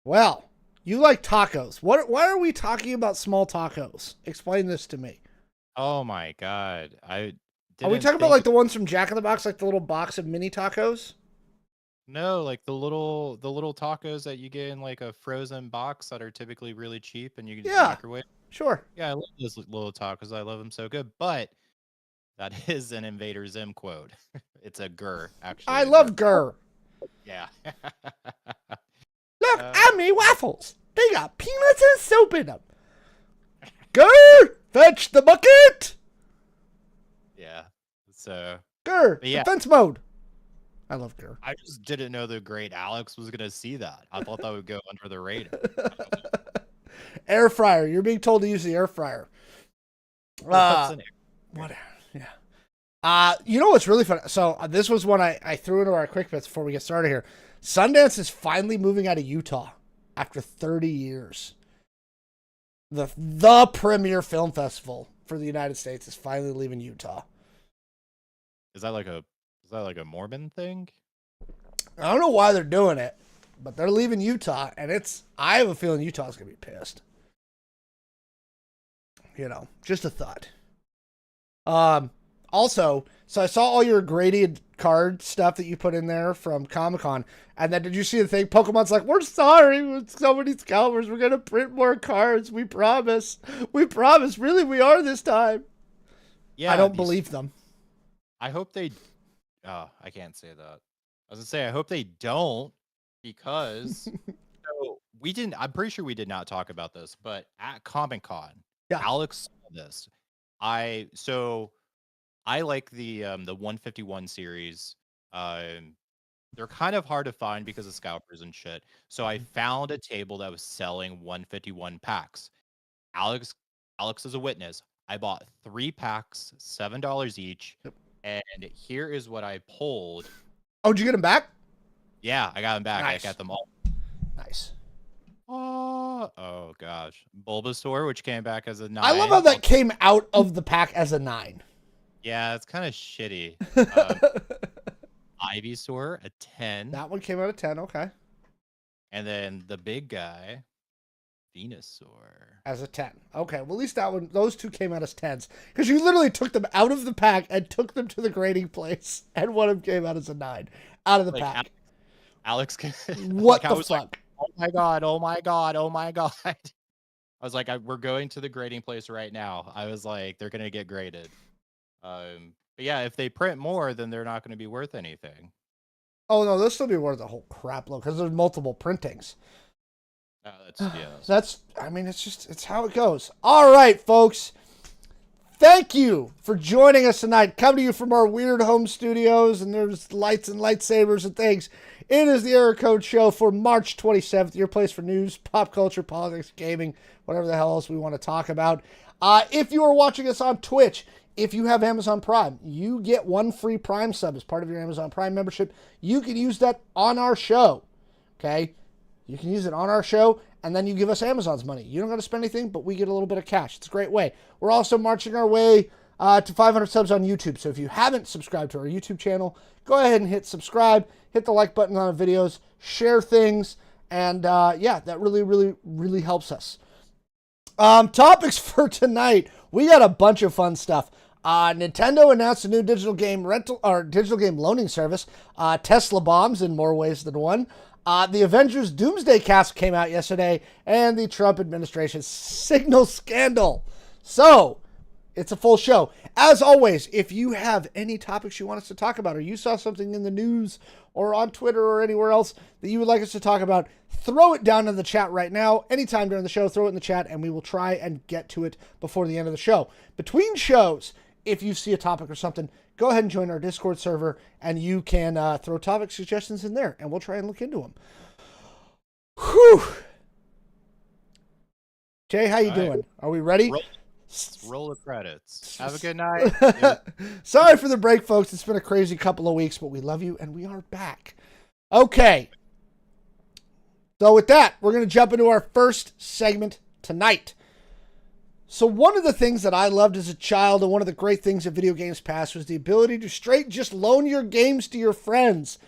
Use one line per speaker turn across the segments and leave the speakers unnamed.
Well, you like tacos. Why are we talking about small tacos? Explain this to me.
Oh my God. I
Are we
didn't
talking about
think
like the ones from Jack in the Box, like the little box of mini tacos?
no, like the little tacos that you get in like a frozen box that are typically really cheap and you can just
Yeah,
microwave.
sure.
Yeah, I love those little tacos. I love them so good. But that is an Invader Zim quote. It's a gur,
I
actually a gur.
love Gur.
Yeah.
Look
uh,
at me waffles. They got peanuts and soap in them. Gur, fetch the bucket.
yeah. So,
Gur,
but yeah,
defense mode. I love Gur.
I just didn't know the great Alex was gonna see that. I thought that would go under the radar.
Air fryer. You're being told to use the air fryer.
What's an
What? Yeah. You know what's really fun? So this was one I threw into our quick bits before we get started here. Sundance is finally moving out of Utah after 30 years. The premier film festival for the United States is finally leaving Utah.
Is that like a Mormon thing?
I don't know why they're doing it, but they're leaving Utah, and I have a feeling Utah's gonna be pissed. You know, just a thought. Also, so I saw all your graded card stuff that you put in there from Comic-Con, and then did you see the thing? Pokemon's like, we're sorry, with so many scalpers, we're gonna print more cards. We promise. We promise. Really, we are this time.
Yeah,
I don't believe them.
I hope they. Oh, I can't say that. I was gonna say I hope they don't because so we didn't. I'm pretty sure we did not talk about this, but at Comic Con,
Yeah.
Alex saw this. I like the 151 series. They're kind of hard to find because of scalpers and shit. So I found a table that was selling 151 packs. Alex Alex is a witness. I bought 3 packs, $7 each,
Yep.
and here is what I pulled.
Oh, did you get them back?
Yeah, I got them back.
Nice.
I got them all.
Nice.
Oh gosh. Bulbasaur, which came back as a 9.
I love how that came out of the pack as a 9.
Yeah, it's kind of shitty. Ivysaur, a 10.
That one came out of 10. Okay.
And then the big guy, Venusaur.
As a 10. Okay, well, at least those two came out as 10s. Because you literally took them out of the pack and took them to the grading place, and one of them came out as a 9 out of the pack.
Alex,
what the fuck?
Like, oh my god, oh my god, oh my god. I was like, we're going to the grading place right now. I was like, they're going to get graded. But yeah, if they print more, then they're not going to be worth anything.
Oh, no, they'll still be worth a whole crap load because there's multiple printings. It's how it goes. All right, folks. Thank you for joining us tonight. Come to you from our weird home studios, and there's lights and lightsabers and things. It is the Error Code Show for March 27th, your place for news, pop culture, politics, gaming, whatever the hell else we want to talk about. If you are watching us on Twitch, if you have Amazon Prime, you get 1 free Prime sub as part of your Amazon Prime membership. You can use that on our show, okay? You can use it on our show, and then you give us Amazon's money. You don't got to spend anything, but we get a little bit of cash. It's a great way. We're also marching our way to 500 subs on YouTube. So if you haven't subscribed to our YouTube channel, go ahead and hit subscribe, hit the like button on the videos, share things, and that really, really, really helps us. Topics for tonight. We got a bunch of fun stuff. Nintendo announced a new digital game loaning service, Tesla bombs in more ways than one. The Avengers Doomsday Cast came out yesterday, and the Trump administration's Signal scandal. So, it's a full show. As always, if you have any topics you want us to talk about, or you saw something in the news or on Twitter or anywhere else that you would like us to talk about, throw it down in the chat right now. Anytime during the show, throw it in the chat, and we will try and get to it before the end of the show. Between shows, if you see a topic or something, go ahead and join our Discord server, and you can throw topic suggestions in there, and we'll try and look into them. Whew. Jay, how you doing? Are we ready?
Roll the credits. Have a good night.
Sorry for the break, folks. It's been a crazy couple of weeks, but we love you, and we are back. Okay. So with that, we're going to jump into our first segment tonight. So one of the things that I loved as a child, and one of the great things of Video Games Pass, was the ability to just loan your games to your friends.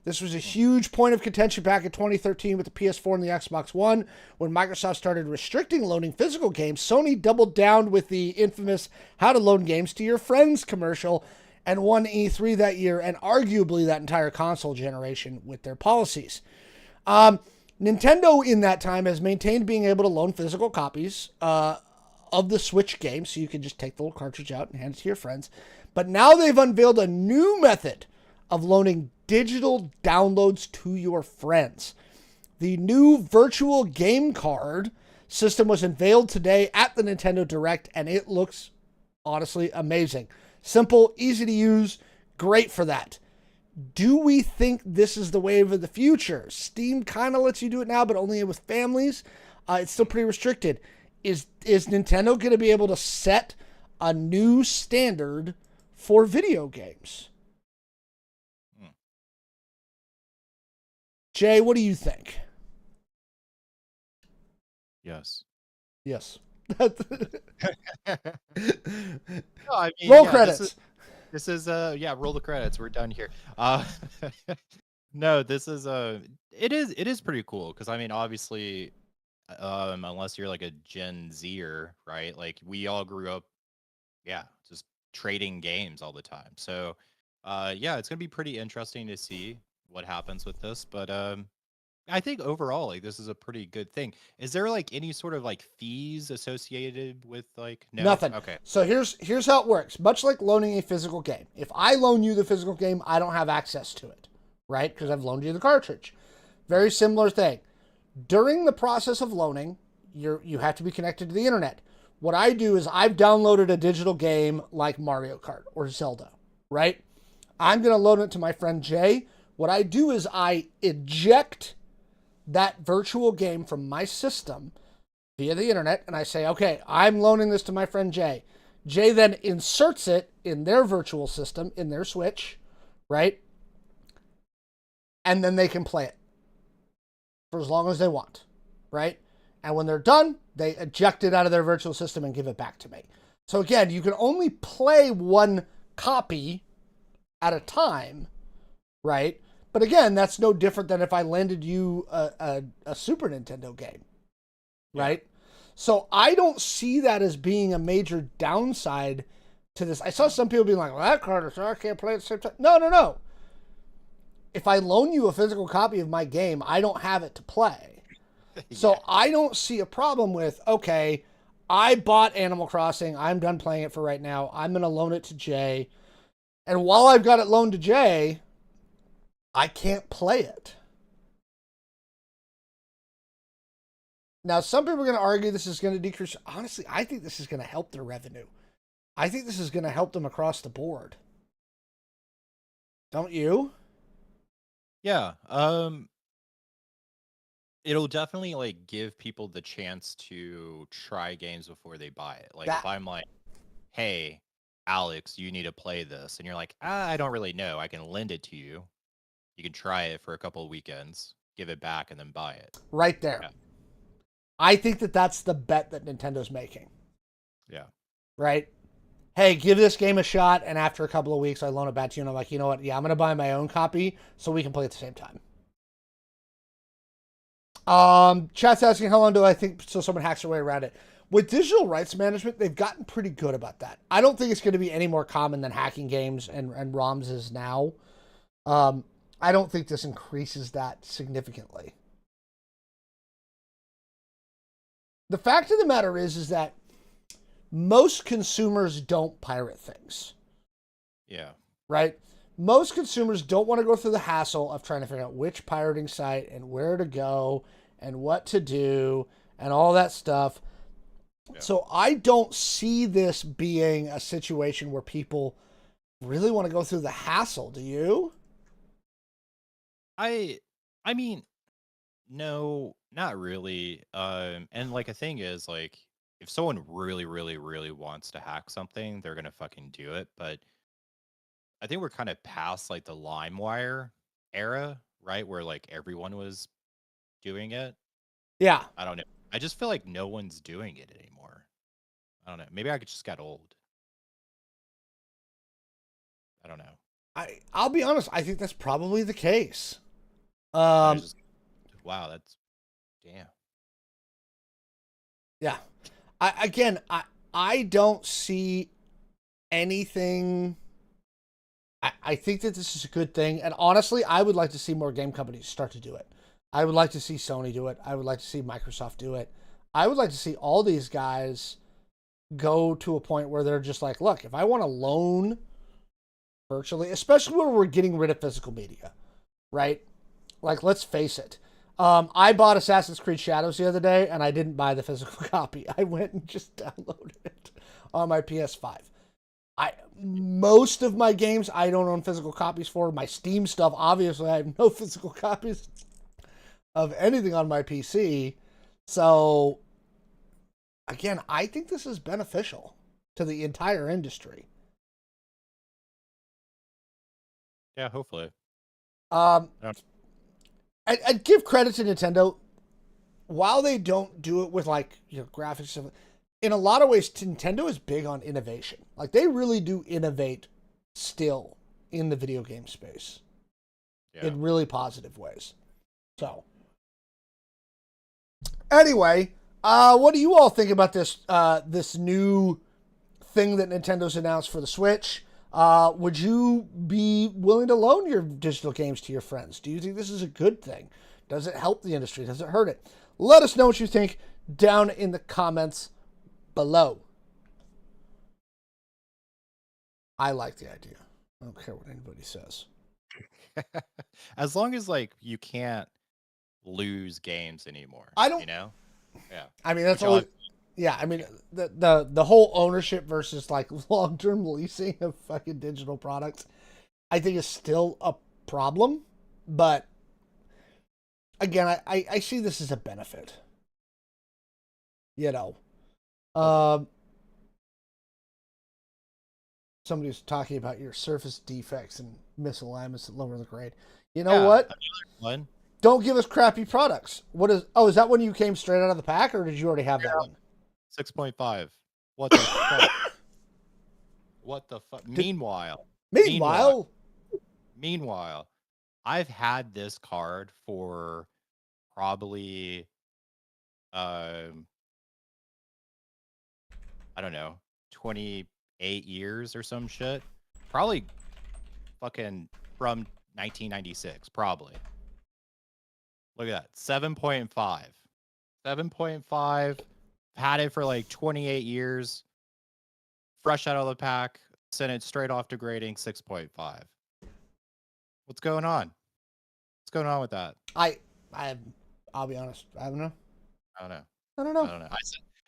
This was a huge point of contention back in 2013 with the PS4 and the Xbox One. When Microsoft started restricting loaning physical games, Sony doubled down with the infamous how to loan games to your friends commercial and won E3 that year and arguably that entire console generation with their policies. Nintendo in that time has maintained being able to loan physical copies of the Switch game, so you can just take the little cartridge out and hand it to your friends. But now they've unveiled a new method of loaning digital downloads to your friends. The new virtual game card system was unveiled today at the Nintendo Direct, and it looks honestly amazing. Simple, easy to use, great for that. Do we think this is the wave of the future? Steam kind of lets you do it now, but only with families. It's still pretty restricted. Is Nintendo going to be able to set a new standard for video games? Jay, what do you think?
Yes.
Yes.
No, I mean,
roll credits.
This is roll the credits. We're done here. No, this is it is pretty cool because I mean, obviously, unless you're like a Gen Zer, right? Like we all grew up, just trading games all the time. So, it's gonna be pretty interesting to see what happens with this. But I think overall, like this is a pretty good thing. Is there like any sort of like fees associated with like no?
Nothing.
Okay.
So here's how it works. Much like loaning a physical game. If I loan you the physical game, I don't have access to it, right? Because I've loaned you the cartridge. Very similar thing. During the process of loaning, you have to be connected to the internet. What I do is I've downloaded a digital game like Mario Kart or Zelda, right? I'm going to load it to my friend Jay. What I do is I eject that virtual game from my system via the internet, and I say, okay, I'm loaning this to my friend Jay. Jay then inserts it in their virtual system, in their Switch, right? And then they can play it for as long as they want, right? And when they're done, they eject it out of their virtual system and give it back to me. So again, you can only play one copy at a time, right? But again, that's no different than if I lended you a Super Nintendo game, right? So I don't see that as being a major downside to this. I saw some people being like, well, that card is, I can't play at the same time. No. If I loan you a physical copy of my game, I don't have it to play. So I don't see a problem with, okay, I bought Animal Crossing. I'm done playing it for right now. I'm going to loan it to Jay. And while I've got it loaned to Jay, I can't play it. Now, some people are going to argue this is going to decrease. Honestly, I think this is going to help their revenue. I think this is going to help them across the board. Don't you?
Yeah. It'll definitely like give people the chance to try games before they buy it. Like if I'm like, hey, Alex, you need to play this, and you're like, I don't really know. I can lend it to you. You can try it for a couple of weekends, give it back, and then buy it.
Right there. Yeah. I think that's the bet that Nintendo's making.
Yeah.
Right? Hey, give this game a shot, and after a couple of weeks, I loan it back to you, and I'm like, you know what? Yeah, I'm going to buy my own copy so we can play at the same time. Chat's asking, how long do I think so someone hacks their way around it? With digital rights management, they've gotten pretty good about that. I don't think it's going to be any more common than hacking games and ROMs is now. I don't think this increases that significantly. The fact of the matter is that most consumers don't pirate things.
Yeah.
Right? Most consumers don't want to go through the hassle of trying to figure out which pirating site and where to go and what to do and all that stuff. Yeah. So I don't see this being a situation where people really want to go through the hassle. Do you?
I mean, no, not really. And like a thing is like, if someone really, really, really wants to hack something, they're gonna fucking do it. But I think we're kind of past like the LimeWire era, right? Where like everyone was doing it.
Yeah.
I don't know. I just feel like no one's doing it anymore. I don't know. Maybe I just got old. I don't know.
I'll be honest. I think that's probably the case.
I was just, wow, that's damn.
Yeah. I don't see anything. I think that this is a good thing, and honestly, I would like to see more game companies start to do it. I would like to see Sony do it. I would like to see Microsoft do it. I would like to see all these guys go to a point where they're just like, look, if I want to loan virtually, especially when we're getting rid of physical media, right? Like, let's face it. I bought Assassin's Creed Shadows the other day, and I didn't buy the physical copy. I went and just downloaded it on my PS5. Most of my games I don't own physical copies for. My Steam stuff, obviously, I have no physical copies of anything on my PC. So, again, I think this is beneficial to the entire industry.
Yeah, hopefully.
Um, I'd give credit to Nintendo. While they don't do it with like graphics stuff, in a lot of ways, Nintendo is big on innovation. Like they really do innovate still in the video game space in really positive ways. So, anyway, what do you all think about this new thing that Nintendo's announced for the Switch? Would you be willing to loan your digital games to your friends? Do you think this is a good thing? Does it help the industry? Does it hurt it? Let us know what you think down in the comments below. I like the idea. I don't care what anybody says.
As long as like you can't lose games anymore.
I don't.
You know. Yeah.
I mean, that's always. Yeah, I mean the whole ownership versus like long term leasing of fucking digital products, I think is still a problem. But again, I see this as a benefit. You know, somebody's talking about your surface defects and misalignments that lower the grade. You know what?
One.
Don't give us crappy products. What is? Oh, is that when you came straight out of the pack, or did you already have that one?
6.5. What the fuck? What the fuck? Meanwhile, I've had this card for probably, I don't know, 28 years or some shit. Probably fucking from 1996, probably. Look at that, 7.5. 7.5. Had it for like 28 years. Fresh out of the pack. Sent it straight off to grading 6.5. What's going on? What's going on with that?
I'll be honest. I don't know.
I don't know.
I don't know.
I don't know.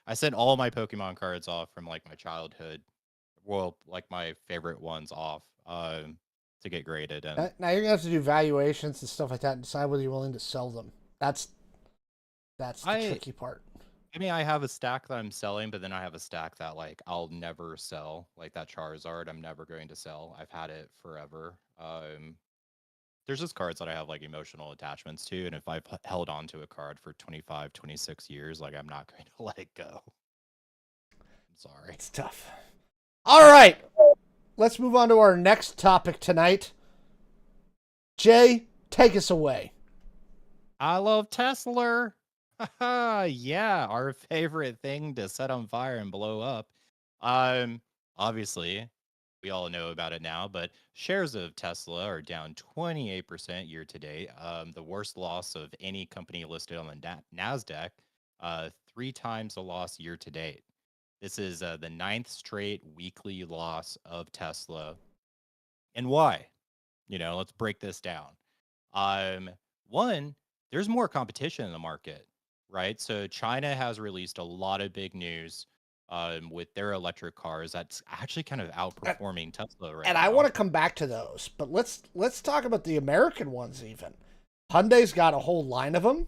I sent all my Pokemon cards off from like my childhood. Well, like my favorite ones off to get graded. And
now you're gonna have to do valuations and stuff like that and decide whether you're willing to sell them. That's the tricky part.
I mean, I have a stack that I'm selling, but then I have a stack that like I'll never sell. Like that Charizard, I'm never going to sell. I've had it forever. There's just cards that I have like emotional attachments to, and if I've held on to a card for 25, 26 years, like I'm not going to let it go. I'm sorry.
It's tough. All right. Let's move on to our next topic tonight. Jay, take us away.
I love Tesla. Yeah, our favorite thing to set on fire and blow up. Obviously, we all know about it now, but shares of Tesla are down 28% year to date. The worst loss of any company listed on the NASDAQ, 3 times the loss year to date. This is the 9th straight weekly loss of Tesla. And why? Let's break this down. One, there's more competition in the market, right? So China has released a lot of big news with their electric cars that's actually kind of outperforming Tesla right now.
And I want to come back to those, but let's talk about the American ones even. Hyundai's got a whole line of them.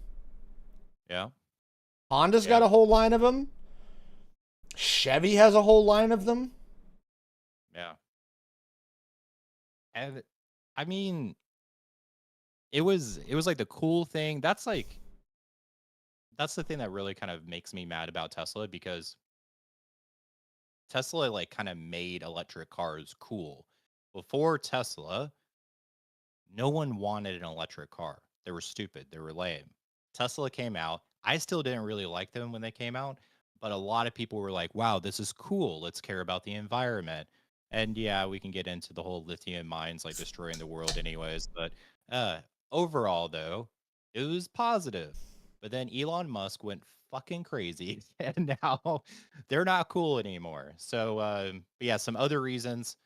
Yeah.
Honda's got a whole line of them. Chevy has a whole line of them.
Yeah. And I mean, it was like the cool thing. That's the thing that really kind of makes me mad about Tesla, because Tesla like kind of made electric cars cool. before Tesla, no one wanted an electric car. They were stupid. They were lame. Tesla came out. I still didn't really like them when they came out, but a lot of people were like, wow, this is cool. Let's care about the environment. And yeah, we can get into the whole lithium mines like destroying the world anyways, but uh overall though, it was positive. But then Elon Musk went fucking crazy and now they're not cool anymore. So but yeah, some other reasons,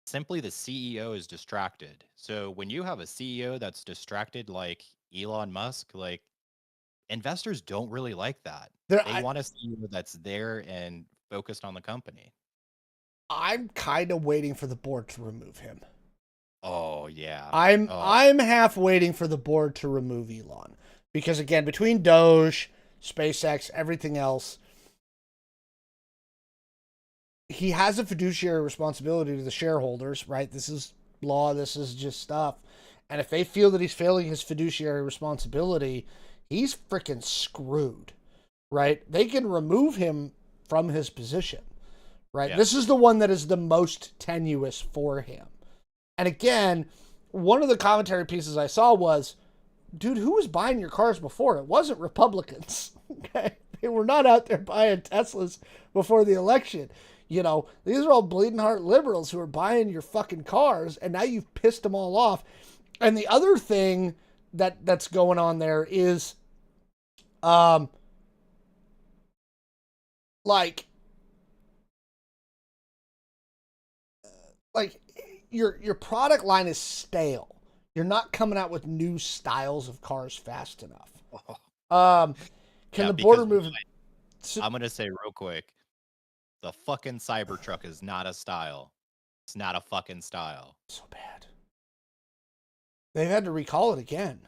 simply the CEO is distracted. So when you have a CEO that's distracted like Elon Musk, like investors don't really like that.
There,
They want a CEO that's there and focused on the company.
I'm kind of waiting for the board to remove him.
Oh yeah.
I'm
Oh
I'm half waiting for the board to remove Elon because again, between Doge, SpaceX, everything else, he has a fiduciary responsibility to the shareholders, right? This is law, this is just stuff. And if they feel that he's failing his fiduciary responsibility, he's freaking screwed, right? They can remove him from his position, right?
yeah.
This is the one that is the most tenuous for him. And again, one of the commentary pieces I saw was, dude, who was buying your cars before? It wasn't Republicans. Okay. They were not out there buying Teslas before the election. You know, these are all bleeding heart liberals who are buying your fucking cars, and now you've pissed them all off. And the other thing that's going on there is, like, like your product line is stale. You're not coming out with new styles of cars fast enough. Can
Yeah,
the board
because
remove?
I'm gonna say real quick, the fucking Cybertruck is not a style. It's not a fucking style.
So bad. They've had to recall it again.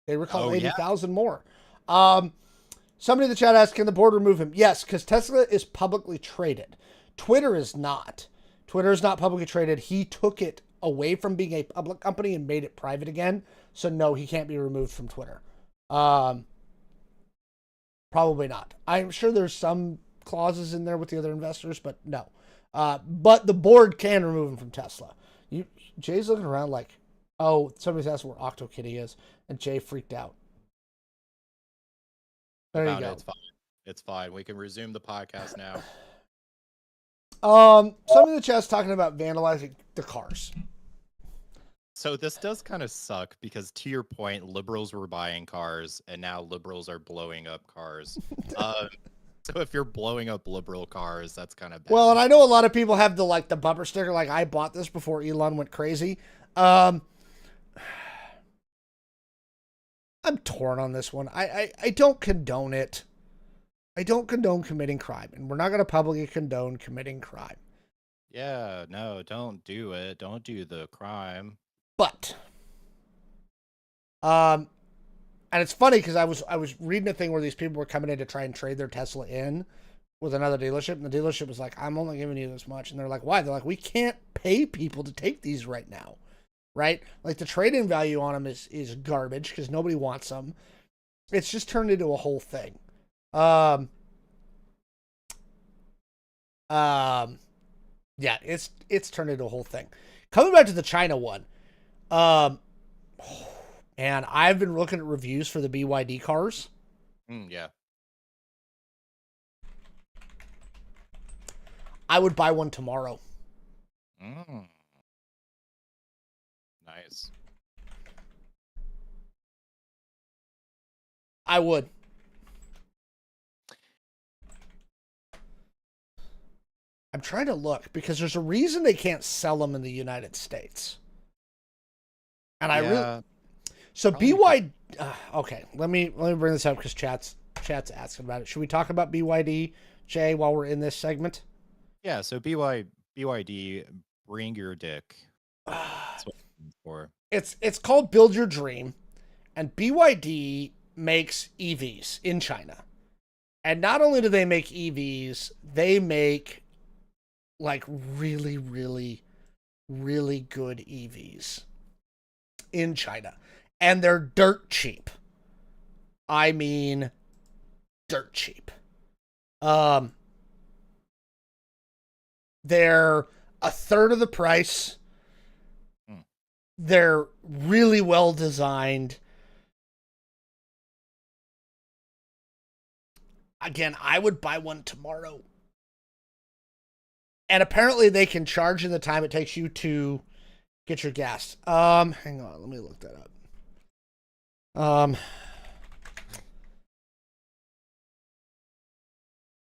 They recalled
Oh yeah.
80,000 more. Somebody in the chat asked, can the board remove him? Yes, because Tesla is publicly traded. Twitter is not. Twitter is not publicly traded. He took it away from being a public company and made it private again. So no, he can't be removed from Twitter. Probably not. I'm sure there's some clauses in there with the other investors, but no. But the board can remove him from Tesla. Jay's looking around like, oh, somebody's asked where OctoKitty is, and Jay freaked out. There you go.
It's fine. It's fine. We can resume the podcast now.
Somebody in the chat's talking about vandalizing the cars.
So this does kind of suck because, to your point, liberals were buying cars, and now liberals are blowing up cars. So if you're blowing up liberal cars, that's kind of bad.
Well, and I know a lot of people have the bumper sticker, like I bought this before Elon went crazy. I'm torn on this one. I don't condone it. I don't condone committing crime, and we're not going to publicly condone committing crime.
Yeah, no, don't do it. Don't do the crime.
But, and it's funny because I was reading a thing where these people were coming in to try and trade their Tesla in with another dealership, and the dealership was like, I'm only giving you this much. And they're like, why? They're like, we can't pay people to take these right now. Right? Like the trade-in value on them is garbage because nobody wants them. It's just turned into a whole thing. Yeah, it's turned into a whole thing. Coming back to the China one, and I've been looking at reviews for the BYD cars.
Yeah.
I would buy one tomorrow.
Nice.
I would. I'm trying to look because there's a reason they can't sell them in the United States. And I really so BYD. Okay, let me bring this up because chat's asking about it. Should we talk about BYD, Jay, while we're in this segment?
Yeah. So BYD, bring your dick. That's what I'm for.
It's called Build Your Dream, and BYD makes EVs in China. And not only do they make EVs, they make like really, really, really good EVs in China. And they're dirt cheap. I mean, dirt cheap. They're a third of the price They're really well designed. Again, I would buy one tomorrow. And apparently they can charge in the time it takes you to get your gas. Hang on, let me look that up.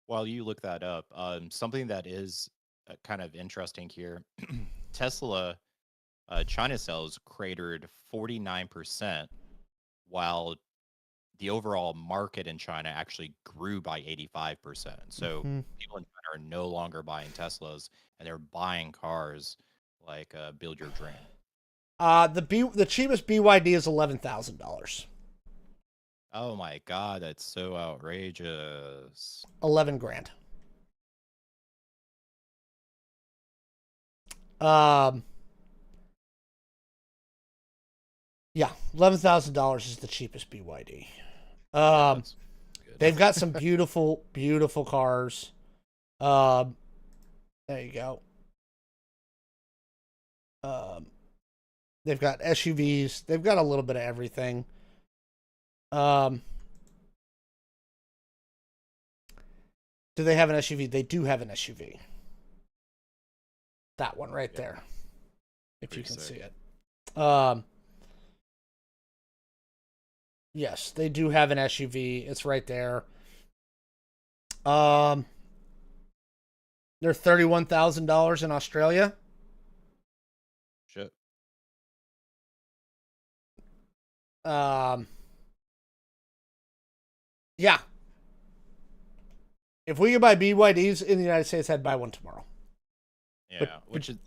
While you look that up, something that is kind of interesting here, Tesla China sales cratered 49%, while the overall market in China actually grew by 85%. So people in China are no longer buying Teslas, and they're buying cars like build your dream.
The cheapest BYD is $11,000.
Oh my god, that's so outrageous.
11 grand. Um, yeah, $11,000 is the cheapest BYD.
Yeah, that's good.
They've got some beautiful, beautiful cars. There you go. They've got SUVs. They've got a little bit of everything. Do they have an SUV? They do have an SUV. That one right there. If
Pretty
you can
sick.
see it. Yes, they do have an SUV. It's right there. They're $31,000 in Australia.
Shit.
Yeah. If we could buy BYDs in the United States, I'd buy one tomorrow.
Yeah, which is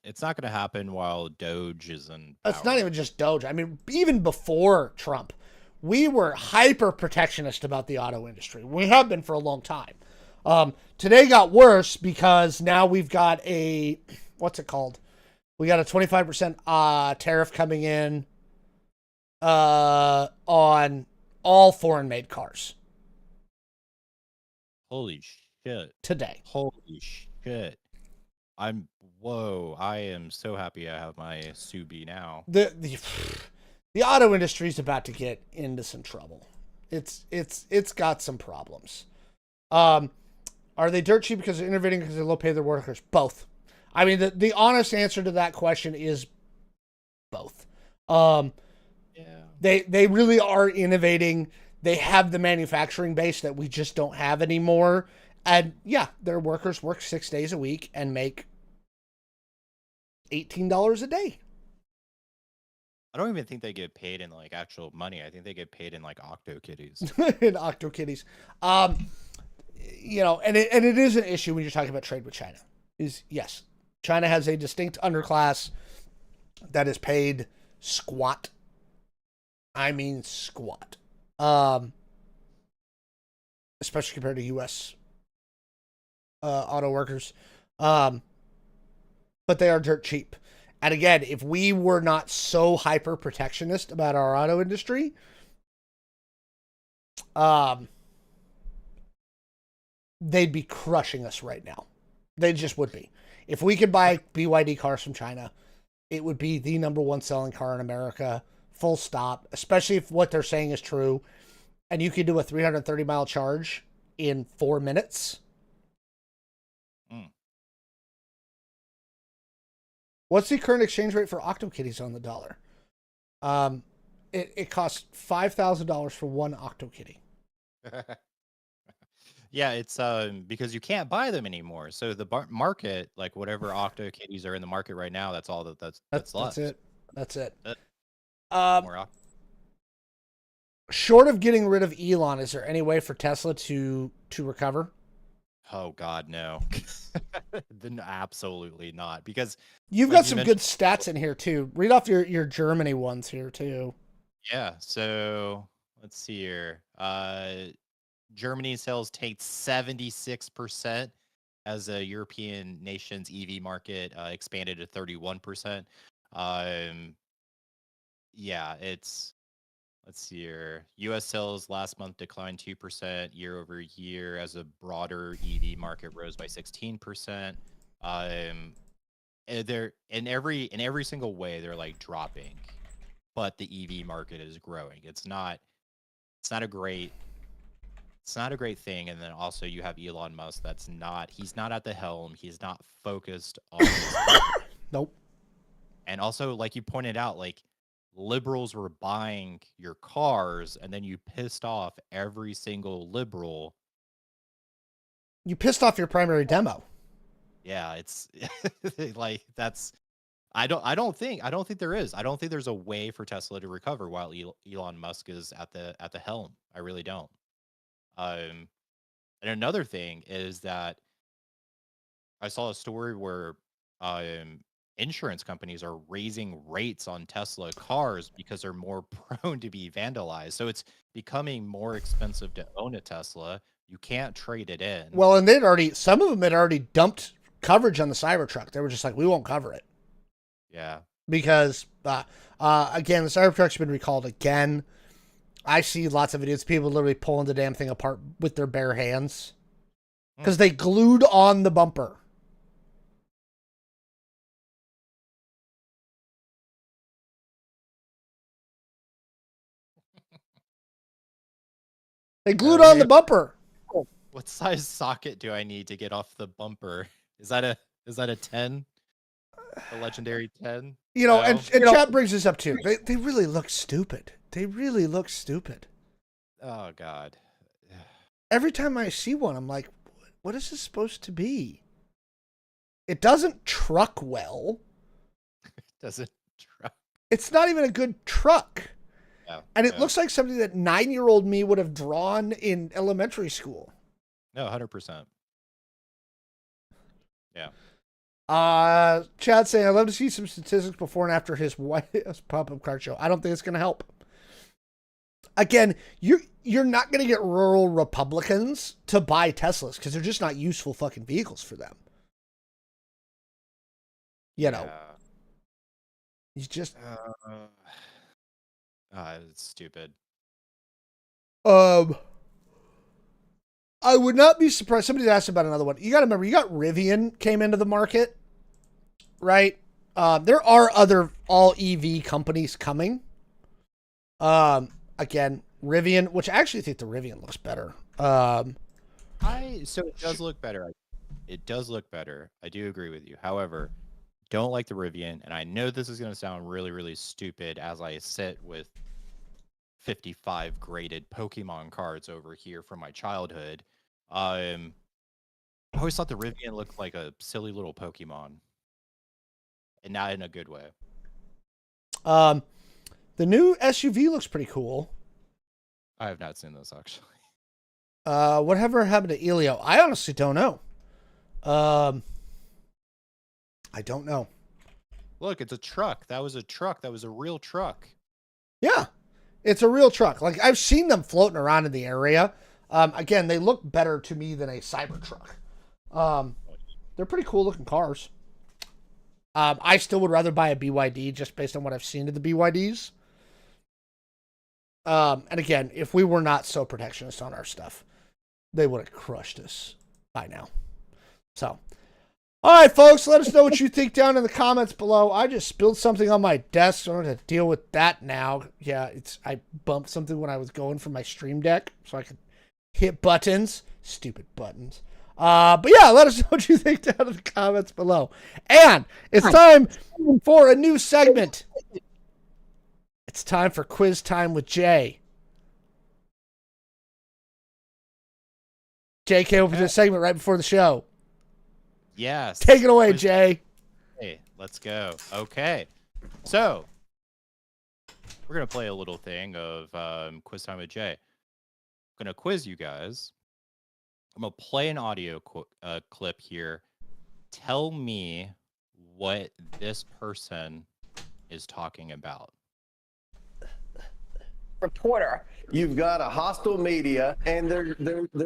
it's not going to happen while Doge is in power.
It's not even just Doge. I mean, even before Trump, we were hyper protectionist about the auto industry. We have been for a long time. Today got worse because now we've got a, what's it called? We got a 25% tariff coming in on all foreign made cars
Holy shit.
today.
Holy shit. I am so happy I have my Subi now.
The auto industry is about to get into some trouble. It's got some problems. Are they dirt cheap because they're innovating because they low pay their workers? Both. I mean, the honest answer to that question is both.
Yeah.
They really are innovating. They have the manufacturing base that we just don't have anymore. And yeah, their workers work 6 days a week and make $18 a day.
I don't even think they get paid in like actual money. I think they get paid in like Octo Kitties.
In OctoKitties. You know, and it is an issue when you're talking about trade with China. Is yes, China has a distinct underclass that is paid squat. I mean squat. Especially compared to U.S. Auto workers. But they are dirt cheap. And again, if we were not so hyper protectionist about our auto industry, they'd be crushing us right now. They just would be. If we could buy BYD cars from China, it would be the number one selling car in America, full stop, especially if what they're saying is true. And you could do a 330-mile charge in 4 minutes. What's the current exchange rate for OctoKitties on the dollar? It costs $5,000 for one OctoKitty.
Yeah, it's because you can't buy them anymore. So the market, like whatever Octo Kitties are in the market right now, that's all that's left.
That's it. That's it.
More
Short of getting rid of Elon, is there any way for Tesla to recover?
Oh God, no. Then absolutely not. Because
You've
like
got
you
some
mentioned,
good stats in here too. Read off your Germany ones here too.
yeah. So let's see here. Germany sales take 76% as a European nation's EV market expanded to 31%. Yeah, it's let's see here. US sales last month declined 2% year over year as a broader EV market rose by 16%. they're in every single way they're like dropping, but the EV market is growing. It's not a great it's not a great thing. And then also you have Elon Musk he's not at the helm. He's not focused on his company.
Nope.
And also, like you pointed out, like liberals were buying your cars and then you pissed off every single liberal.
You pissed off your primary demo.
Yeah, it's like I don't think there is. I don't think there's a way for Tesla to recover while Elon Musk is at the helm. I really don't. Um and another thing is that I saw a story where um, insurance companies are raising rates on Tesla cars because they're more prone to be vandalized. So it's becoming more expensive to own a Tesla. You can't trade it in.
Well, and some of them had already dumped coverage on the Cybertruck. They were just like, we won't cover it.
Yeah.
Because, again, the Cybertruck's been recalled again. I see lots of videos, people literally pulling the damn thing apart with their bare hands. Because they glued on the bumper. They glued on the bumper.
What size socket do I need to get off the bumper? Is that a 10? A legendary 10?
You know,
No?
and chat brings this up too. They really look stupid. They really look stupid.
Oh God.
Every time I see one, I'm like, what is this supposed to be? It doesn't truck well.
Doesn't truck.
It's not even a good truck.
Yeah,
and it looks like something that 9-year-old me would have drawn in elementary school.
No, 100%. Yeah.
Chad saying, I'd love to see some statistics before and after his pop-up card show. I don't think it's going to help. Again, you're not going to get rural Republicans to buy Teslas because they're just not useful fucking vehicles for them. You know. He's just...
it's stupid.
I would not be surprised. Somebody asked about another one. You got to remember, you got Rivian came into the market, right? There are other all EV companies coming. Again, Rivian, which I actually think the Rivian looks better.
So it does look better. It does look better. I do agree with you. However, don't like the Rivian, and I know this is going to sound really, really stupid as I sit with 55 graded Pokemon cards over here from my childhood. I always thought the Rivian looked like a silly little Pokemon, and not in a good way.
The new SUV looks pretty cool.
I have not seen this actually.
Whatever happened to Elio? I honestly don't know. I don't know.
Look, it's a truck. That was a truck. That was a real truck.
Yeah, it's a real truck. Like, I've seen them floating around in the area. Again, they look better to me than a Cybertruck. They're pretty cool looking cars. I still would rather buy a BYD just based on what I've seen of the BYDs. And again, if we were not so protectionist on our stuff, they would have crushed us by now. So, all right, folks, let us know what you think down in the comments below. I just spilled something on my desk, so I'm going to deal with that now. Yeah, I bumped something when I was going for my stream deck, so I could hit buttons. Stupid buttons. But yeah, let us know what you think down in the comments below. And it's time for a new segment. It's time for quiz time with Jay. Jay came up with this segment right before the show.
Yes.
Take it away, Jay.
Hey, let's go. Okay. So, we're going to play a little thing of quiz time with Jay. I'm going to quiz you guys. I'm going to play an audio clip here. Tell me what this person is talking about.
Reporter. You've got a hostile media, and they're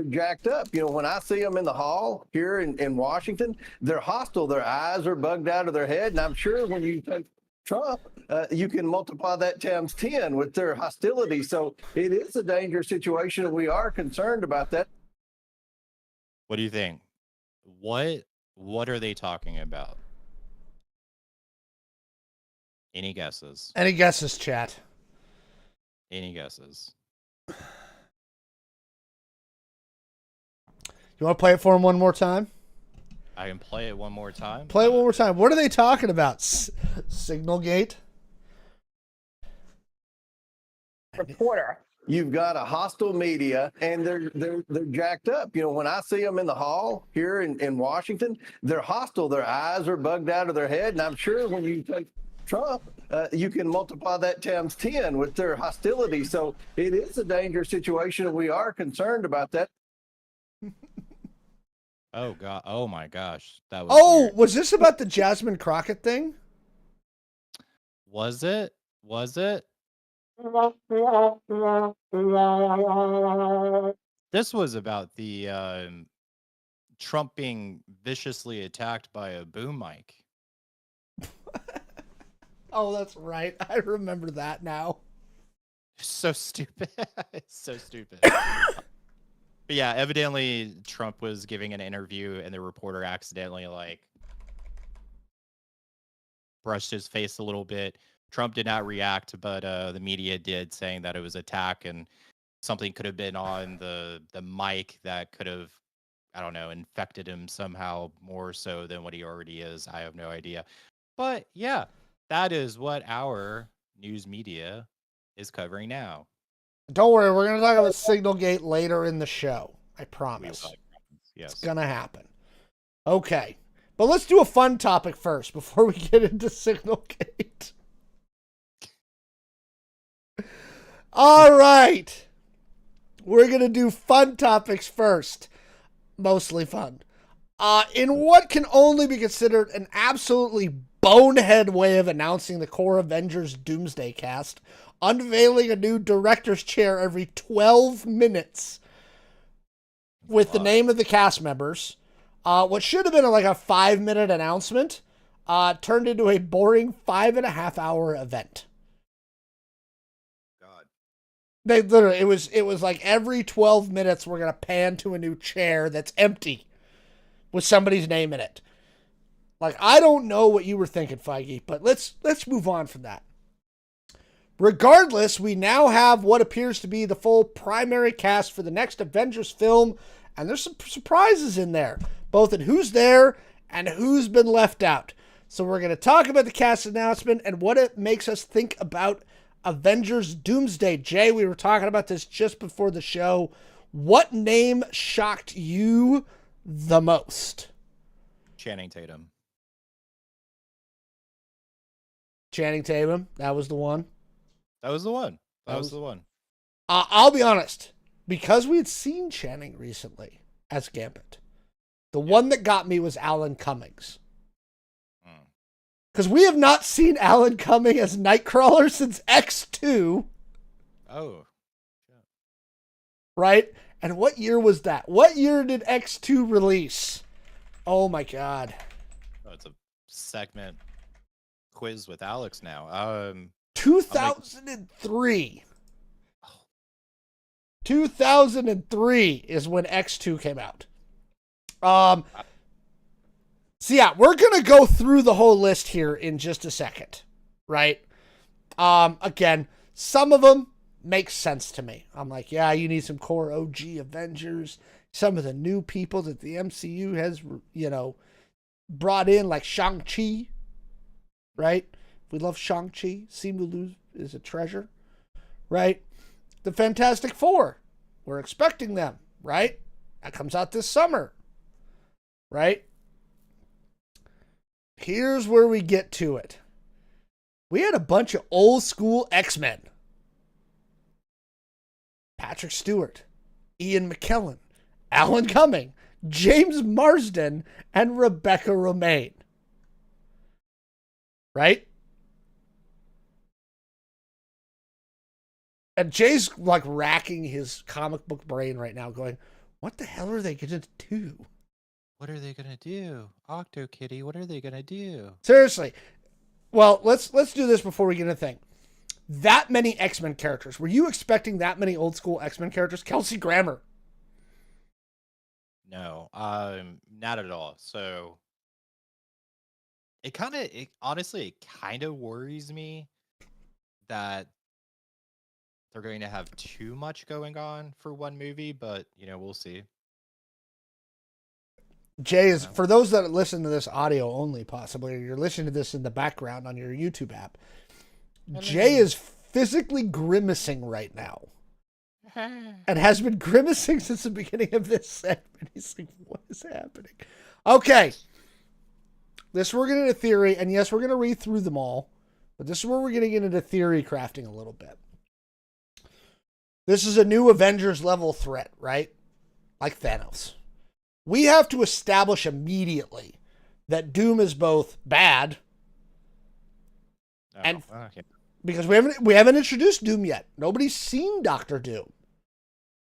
jacked up. You know, when I see them in the hall here in Washington, they're hostile. Their eyes are bugged out of their head, and I'm sure when you take Trump, you can multiply that times 10 with their hostility. So it is a dangerous situation, and we are concerned about that.
What do you think? What are they talking about? Any guesses?
Any guesses, chat?
Any guesses?
You want to play it for him one more time?
I can play it one more time.
Play it one more time. What are they talking about? Signal Gate?
Reporter.
You've got a hostile media, and they're jacked up. You know, when I see them in the hall here in Washington, they're hostile. Their eyes are bugged out of their head, and I'm sure when you take Trump, you can multiply that times 10 with their hostility. So it is a dangerous situation, and we are concerned about that.
Oh god! Oh my gosh! That was.
Oh,
weird.
was this about the Jasmine Crockett thing?
Was it? Was it? This was about the Trump being viciously attacked by a boom mic.
Oh, that's right. I remember that now.
So stupid. It's so stupid. But yeah, evidently Trump was giving an interview and the reporter accidentally brushed his face a little bit. Trump did not react, but the media did, saying that it was attack and something could have been on the mic that could have, I don't know, infected him somehow more so than what he already is. I have no idea. But yeah, that is what our news media is covering now.
Don't worry, we're going to talk about Signal Gate later in the show. I promise.
Yes.
It's going to happen. Okay. But let's do a fun topic first before we get into Signal Gate. All right. We're going to do fun topics first. Mostly fun. In what can only be considered an absolutely bonehead way of announcing the core Avengers Doomsday Cast, unveiling a new director's chair every 12 minutes with the name of the cast members. What should have been like a 5-minute announcement turned into a boring 5.5-hour event.
God.
They literally, it was like every 12 minutes we're going to pan to a new chair that's empty with somebody's name in it. Like, I don't know what you were thinking, Feige, but let's move on from that. Regardless, we now have what appears to be the full primary cast for the next Avengers film, and there's some surprises in there, both in who's there and who's been left out. So we're going to talk about the cast announcement and what it makes us think about Avengers Doomsday. Jay, we were talking about this just before the show. What name shocked you the most?
Channing Tatum.
Channing Tatum, that was the one.
That was the one. That was the one.
I'll be honest. Because we had seen Channing recently as Gambit, the one that got me was Alan Cummings. Because we have not seen Alan Cumming as Nightcrawler since X2.
Oh.
Right? And what year was that? What year did X2 release? Oh my God.
Oh, it's a segment quiz with Alex now.
2003. 2003 is when X2 came out. So yeah, we're going to go through the whole list here in just a second, right? Again, some of them make sense to me. I'm like, yeah, you need some core OG Avengers, some of the new people that the MCU has, brought in, like Shang-Chi, right? We love Shang-Chi. Simu Liu is a treasure, right? The Fantastic Four, we're expecting them, right? That comes out this summer, right? Here's where we get to it. We had a bunch of old school X-Men. Patrick Stewart, Ian McKellen, Alan Cumming, James Marsden, and Rebecca Romaine. Right? And Jay's like racking his comic book brain right now going, what the hell are they going to do?
What are they gonna do? OctoKitty, what are they gonna do?
Seriously. Well, let's do this before we get into the thing. That many X-Men characters. Were you expecting that many old school X-Men characters? Kelsey Grammer.
No, not at all. So honestly, it kind of worries me that they're going to have too much going on for one movie, but we'll see.
Jay is,
Well.
for those that listen to this audio only, possibly, or you're listening to this in the background on your YouTube app, Jay is physically grimacing right now. And has been grimacing since the beginning of this segment. He's like, what is happening? Okay. This we're getting into theory, and yes, we're going to read through them all, but this is where we're getting into theory crafting a little bit. This is a new Avengers level threat, right? Like Thanos. We have to establish immediately that Doom is both bad and
okay.
Because we haven't introduced Doom yet. Nobody's seen Doctor Doom,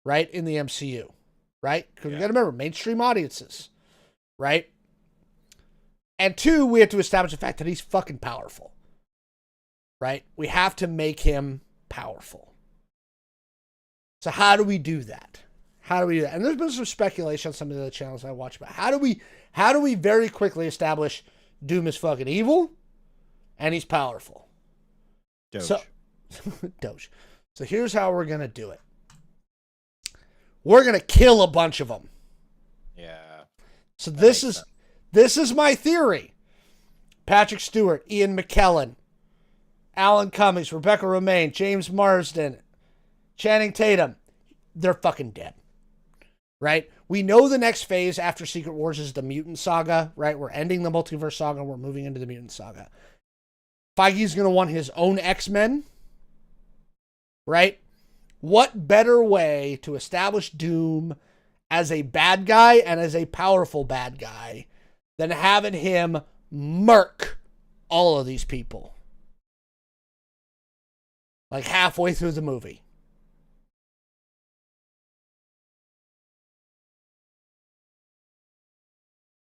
right, in the MCU, right? Because we got to remember, mainstream audiences, right? And two, we have to establish the fact that he's fucking powerful, right? We have to make him powerful. So how do we do that? And there's been some speculation on some of the channels I watch about how do we very quickly establish Doom is fucking evil and he's powerful?
Doge.
So, Doge. So here's how we're gonna do it. We're gonna kill a bunch of them.
Yeah.
So this is my theory. Patrick Stewart, Ian McKellen, Alan Cummings, Rebecca Romaine, James Marsden, Channing Tatum. They're fucking dead. Right? We know the next phase after Secret Wars is the mutant saga, right? We're ending the multiverse saga. We're moving into the mutant saga. Feige's going to want his own X-Men, right? What better way to establish Doom as a bad guy and as a powerful bad guy than having him murk all of these people? Like halfway through the movie.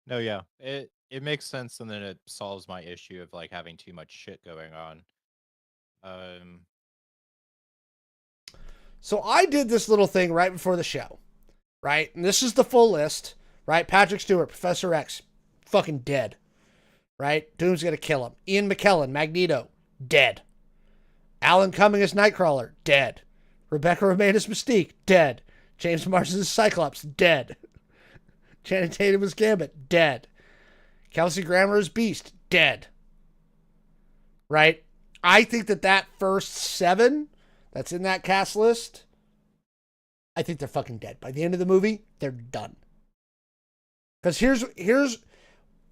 No, yeah. It makes sense, and then it solves my issue of like having too much shit going on.
So I did this little thing right before the show, right? And this is the full list, right? Patrick Stewart, Professor X, fucking dead, right? Doom's gonna kill him. Ian McKellen, Magneto, dead. Alan Cumming as Nightcrawler, dead. Rebecca Romaine as Mystique, dead. James Marsden as Cyclops, dead. Channing Tatum as Gambit, dead. Kelsey Grammer as Beast, dead. Right? I think that first 7 that's in that cast list, I think they're fucking dead. By the end of the movie, they're done. Because here's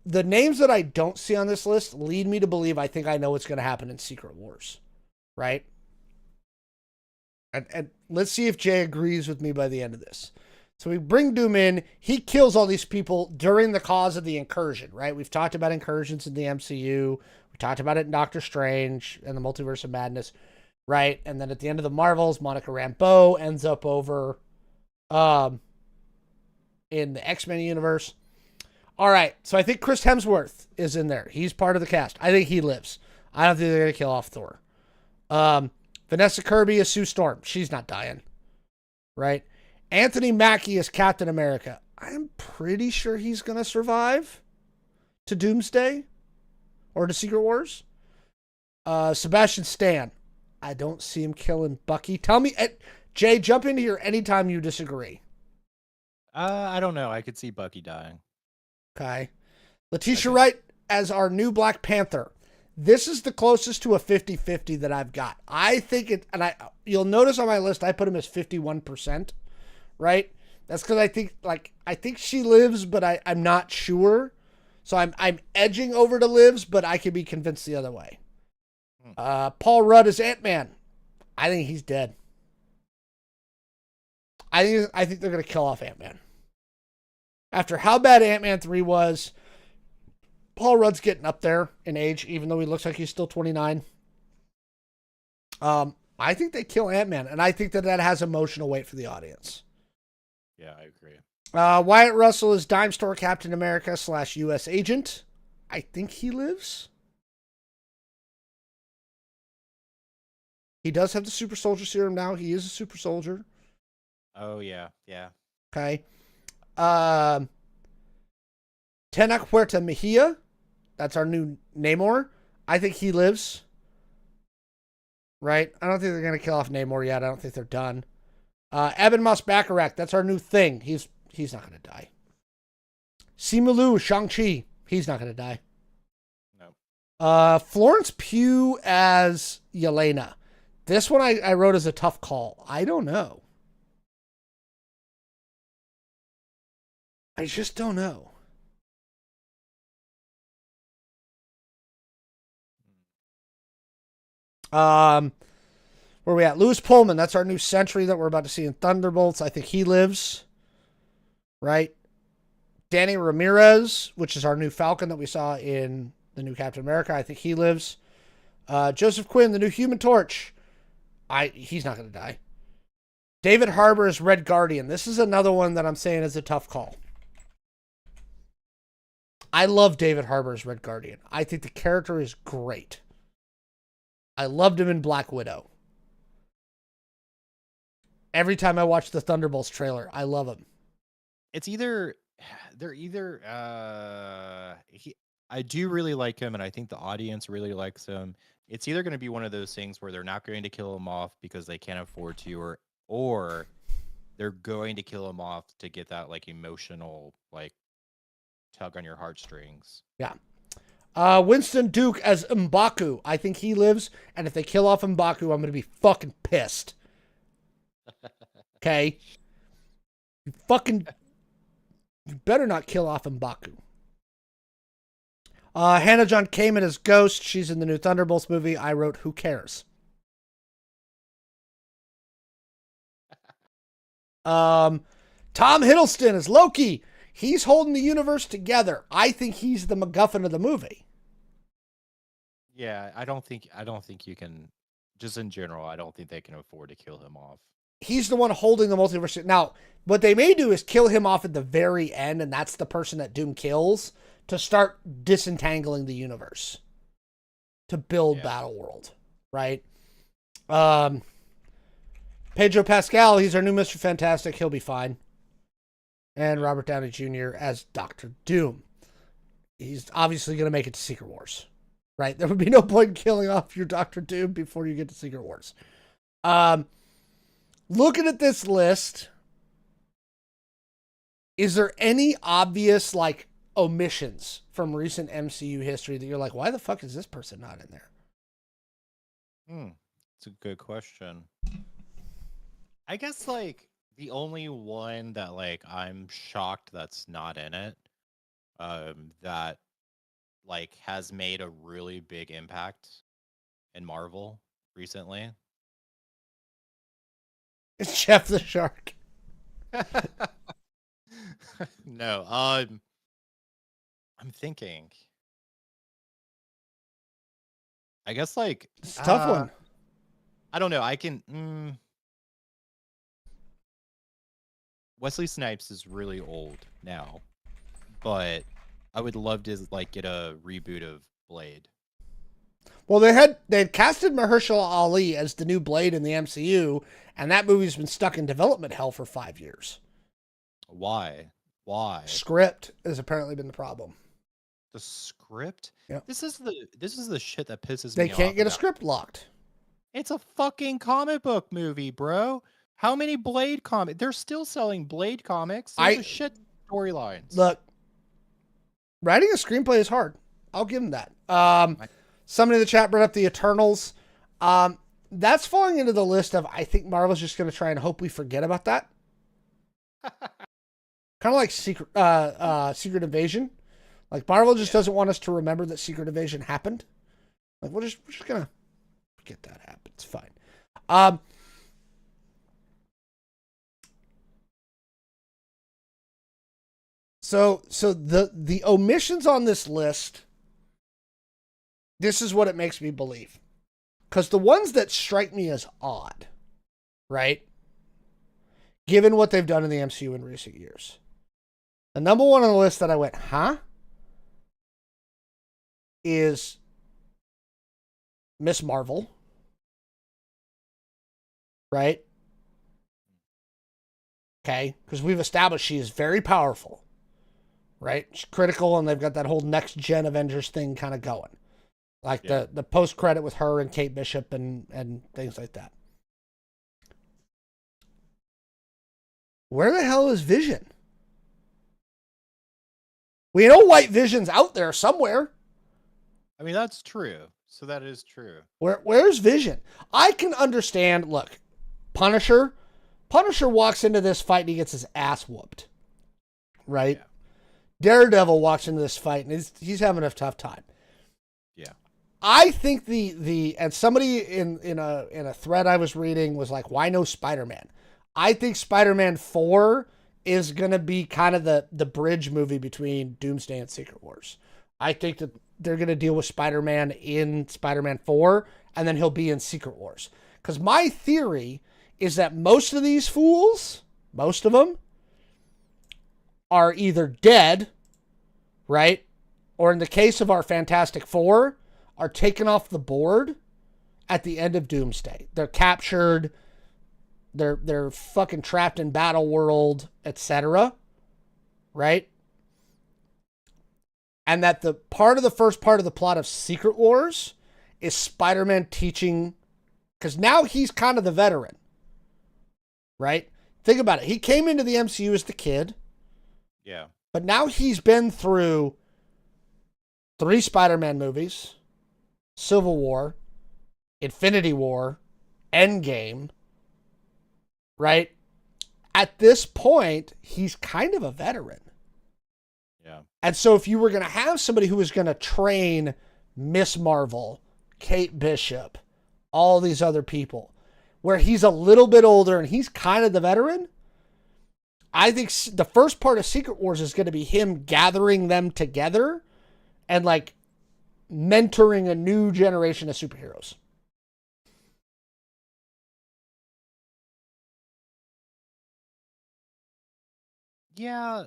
the names that I don't see on this list lead me to believe I think I know what's going to happen in Secret Wars. Right? And let's see if Jay agrees with me by the end of this. So we bring Doom in. He kills all these people during the cause of the incursion, right? We've talked about incursions in the MCU. We talked about it in Doctor Strange and the Multiverse of Madness, right? And then at the end of the Marvels, Monica Rambeau ends up over in the X-Men universe. All right, so I think Chris Hemsworth is in there. He's part of the cast. I think he lives. I don't think they're going to kill off Thor. Vanessa Kirby is Sue Storm. She's not dying, right? Anthony Mackie is Captain America. I'm pretty sure he's going to survive to Doomsday or to Secret Wars. Sebastian Stan. I don't see him killing Bucky. Tell me, Jay, jump in here anytime you disagree.
I don't know. I could see Bucky dying.
Okay. Letitia Wright as our new Black Panther. This is the closest to a 50-50 that I've got. I think it, and you'll notice on my list, I put him as 51%. Right? That's because I think she lives, but I'm not sure. So I'm edging over to lives, but I could be convinced the other way. Paul Rudd is Ant-Man. I think he's dead. I think they're gonna kill off Ant-Man. After how bad Ant-Man 3 was, Paul Rudd's getting up there in age, even though he looks like he's still 29. I think they kill Ant-Man, and I think that has emotional weight for the audience.
Yeah, I agree.
Wyatt Russell is Dime Store Captain America / U.S. Agent. I think he lives. He does have the super soldier serum now. He is a super soldier.
Oh, yeah. Yeah.
Okay. Tenoch Huerta Mejia. That's our new Namor. I think he lives. Right? I don't think they're going to kill off Namor yet. I don't think they're done. Ebon Moss-Baccarat, that's our new thing. He's not going to die. Simu Liu, Shang-Chi, he's not going to die.
No.
Florence Pugh as Yelena. This one I wrote as a tough call. I don't know. I just don't know. Where are we at? Louis Pullman, that's our new Sentry that we're about to see in Thunderbolts. I think he lives. Right? Danny Ramirez, which is our new Falcon that we saw in the new Captain America. I think he lives. Joseph Quinn, the new Human Torch. He's not going to die. David Harbour is Red Guardian. This is another one that I'm saying is a tough call. I love David Harbour as Red Guardian. I think the character is great. I loved him in Black Widow. Every time I watch the Thunderbolts trailer, I love him.
It's either I do really like him, and I think the audience really likes him. It's either going to be one of those things where they're not going to kill him off because they can't afford to, or they're going to kill him off to get that like emotional like tug on your heartstrings.
Yeah. Winston Duke as M'Baku. I think he lives, and if they kill off M'Baku, I'm going to be fucking pissed. Okay? You better not kill off M'Baku. Hannah John Kamen as Ghost. She's in the new Thunderbolts movie. I wrote, who cares? Tom Hiddleston as Loki. He's holding the universe together. I think he's the MacGuffin of the movie.
Yeah, I don't think you can. Just in general, I don't think they can afford to kill him off.
He's the one holding the multiverse. Now, what they may do is kill him off at the very end, and that's the person that Doom kills to start disentangling the universe to build Battleworld, right? Pedro Pascal, he's our new Mr. Fantastic. He'll be fine. And Robert Downey Jr. as Dr. Doom. He's obviously going to make it to Secret Wars, right? There would be no point in killing off your Dr. Doom before you get to Secret Wars. Looking at this list, is there any obvious like omissions from recent MCU history that you're like, why the fuck is this person not in there?
It's a good question. I guess like the only one that like I'm shocked that's not in it, that like has made a really big impact in Marvel recently.
It's Jeff the Shark.
No, I'm thinking. I guess like
It's a tough one.
I don't know. I can. Wesley Snipes is really old now, but I would love to like get a reboot of Blade.
Well, they had casted Mahershala Ali as the new Blade in the MCU, and that movie's been stuck in development hell for 5 years.
Why?
Script has apparently been the problem.
The script?
Yeah.
This is the shit that pisses
They
me off.
can't get a
about-
script locked.
It's a fucking comic book movie, bro. How many Blade comics? They're still selling Blade comics. There's a shit storylines.
Look, writing a screenplay is hard. I'll give them that. Somebody in the chat brought up the Eternals. That's falling into the list of, I think Marvel's just going to try and hope we forget about that. Kind of like Secret Invasion. Like Marvel just doesn't want us to remember that Secret Invasion happened. Like we're just going to forget that happened. It's fine. So the omissions on this list, this is what it makes me believe. Because the ones that strike me as odd, right? Given what they've done in the MCU in recent years. The number one on the list that I went, huh? Is Miss Marvel. Right? Okay? Because we've established she is very powerful. Right? She's critical, and they've got that whole next-gen Avengers thing kind of going. Like the post credit with her and Kate Bishop and things like that. Where the hell is Vision? We know White Vision's out there somewhere.
I mean, that's true. So that is true.
Where's Vision? I can understand. Look, Punisher walks into this fight and he gets his ass whooped. Right?
Yeah.
Daredevil walks into this fight and he's having a tough time.
Yeah.
I think and somebody in a thread I was reading was like, why no Spider-Man? I think Spider-Man 4 is going to be kind of the bridge movie between Doomsday and Secret Wars. I think that they're going to deal with Spider-Man in Spider-Man 4, and then he'll be in Secret Wars. Because my theory is that most of these fools, most of them, are either dead, right? Or in the case of our Fantastic Four, are taken off the board at the end of Doomsday. They're captured, they're fucking trapped in Battle World, etc. Right? And that the first part of the plot of Secret Wars is Spider-Man teaching, because now he's kind of the veteran. Right? Think about it. He came into the MCU as the kid.
Yeah.
But now he's been through 3 Spider-Man movies, Civil War, Infinity War, Endgame, right? At this point, he's kind of a veteran.
Yeah.
And so if you were going to have somebody who was going to train Miss Marvel, Kate Bishop, all these other people, where he's a little bit older and he's kind of the veteran, I think the first part of Secret Wars is going to be him gathering them together and like mentoring a new generation of superheroes.
Yeah.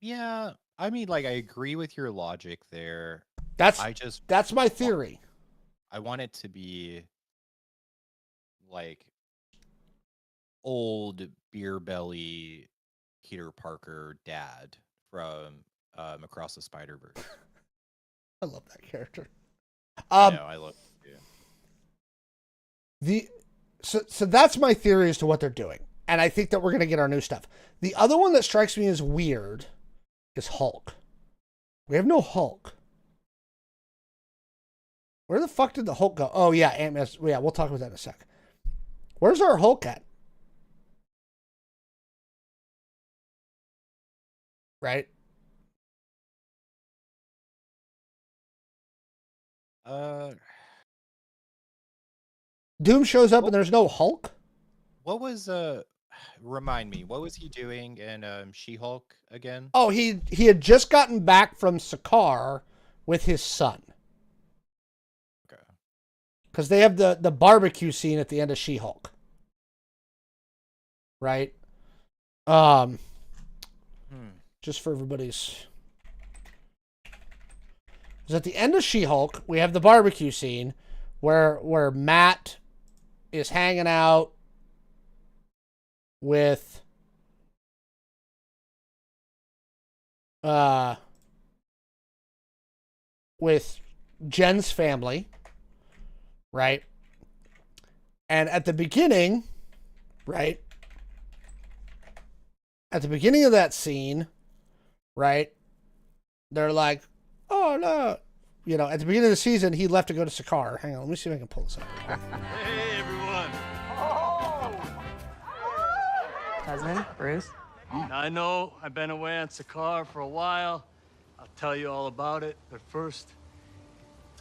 Yeah. I mean, like, I agree with your logic there.
That's my theory.
I want it to be like old beer belly Peter Parker dad from Across the Spider-Verse.
I love that character.
I love it.
So that's my theory as to what they're doing. And I think that we're going to get our new stuff. The other one that strikes me as weird is Hulk. We have no Hulk. Where the fuck did the Hulk go? Oh, yeah, Ant-Man. Yeah, we'll talk about that in a sec. Where's our Hulk at? Right? Doom shows up and there's no Hulk?
What was remind me, what was he doing in She-Hulk again?
Oh, he had just gotten back from Sakaar with his son.
Okay.
Because they have the barbecue scene at the end of She-Hulk. Right? Just for everybody's... Because at the end of She-Hulk, we have the barbecue scene where Matt is hanging out with Jen's family, right? And at the beginning, right? At the beginning of that scene, right? They're like, oh no. You know, at the beginning of the season, he left to go to Sakaar. Hang on, let me see if I can pull this up.
Hey, everyone.
Cousin, Bruce.
I know I've been away on Sakaar for a while. I'll tell you all about it. But first,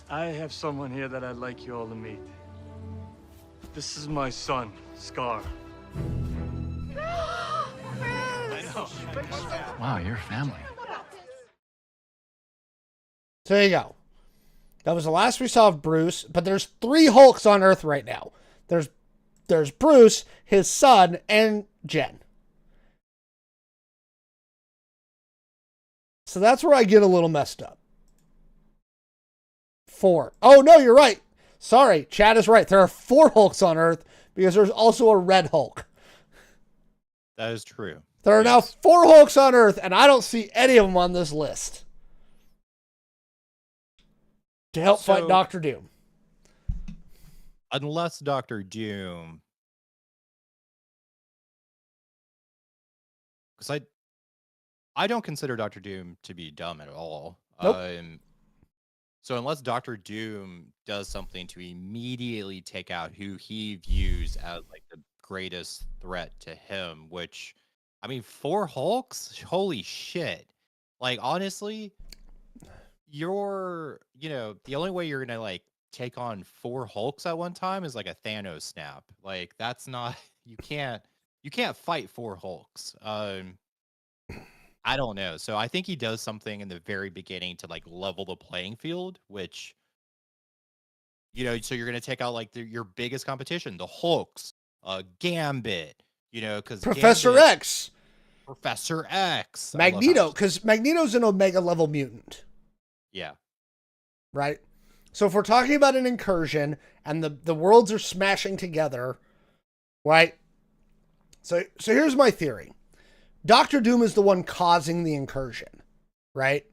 I have someone here that I'd like you all to meet. This is my son, Scar. I know.
Wow, you're family.
So there you go. That was the last we saw of Bruce, but there's 3 Hulks on Earth right now. There's Bruce, his son, and Jen. So that's where I get a little messed up. 4. Oh, no, you're right. Sorry, Chad is right. There are 4 Hulks on Earth because there's also a Red Hulk.
That is true.
There are now 4 Hulks on Earth, and I don't see any of them on this list. to help fight
So-
Doctor Doom.
Unless Doctor Doom, because I don't consider Doctor Doom to be dumb at all.
Nope.
So unless Doctor Doom does something to immediately take out who he views as like the greatest threat to him, which, I mean, 4 Hulks, holy shit! Like honestly, the only way you're gonna like take on 4 Hulks at one time is like a Thanos snap. Like that's not you can't fight 4 Hulks. I don't know. So I think he does something in the very beginning to like level the playing field, which so you're gonna take out like your biggest competition, the Hulks, Gambit, because
Professor X,
Professor X, I love how
Magneto,
much-
because Magneto's an Omega level mutant,
yeah,
right? So if we're talking about an incursion and the worlds are smashing together, right? So here's my theory. Doctor Doom is the one causing the incursion, right?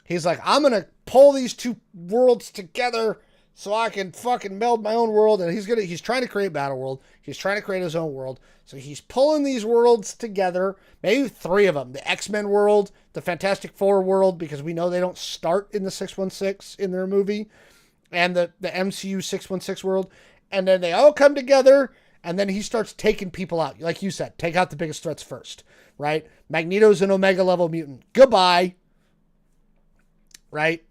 He's like, I'm going to pull these two worlds together so I can fucking meld my own world. And he's trying to create Battleworld. He's trying to create his own world. So he's pulling these worlds together, maybe 3 of them, the X-Men world, the Fantastic Four world, because we know they don't start in the 616 in their movie, and the MCU 616 world. And then they all come together, and then he starts taking people out. Like you said, take out the biggest threats first, right? Magneto's an Omega level mutant. Goodbye. Right?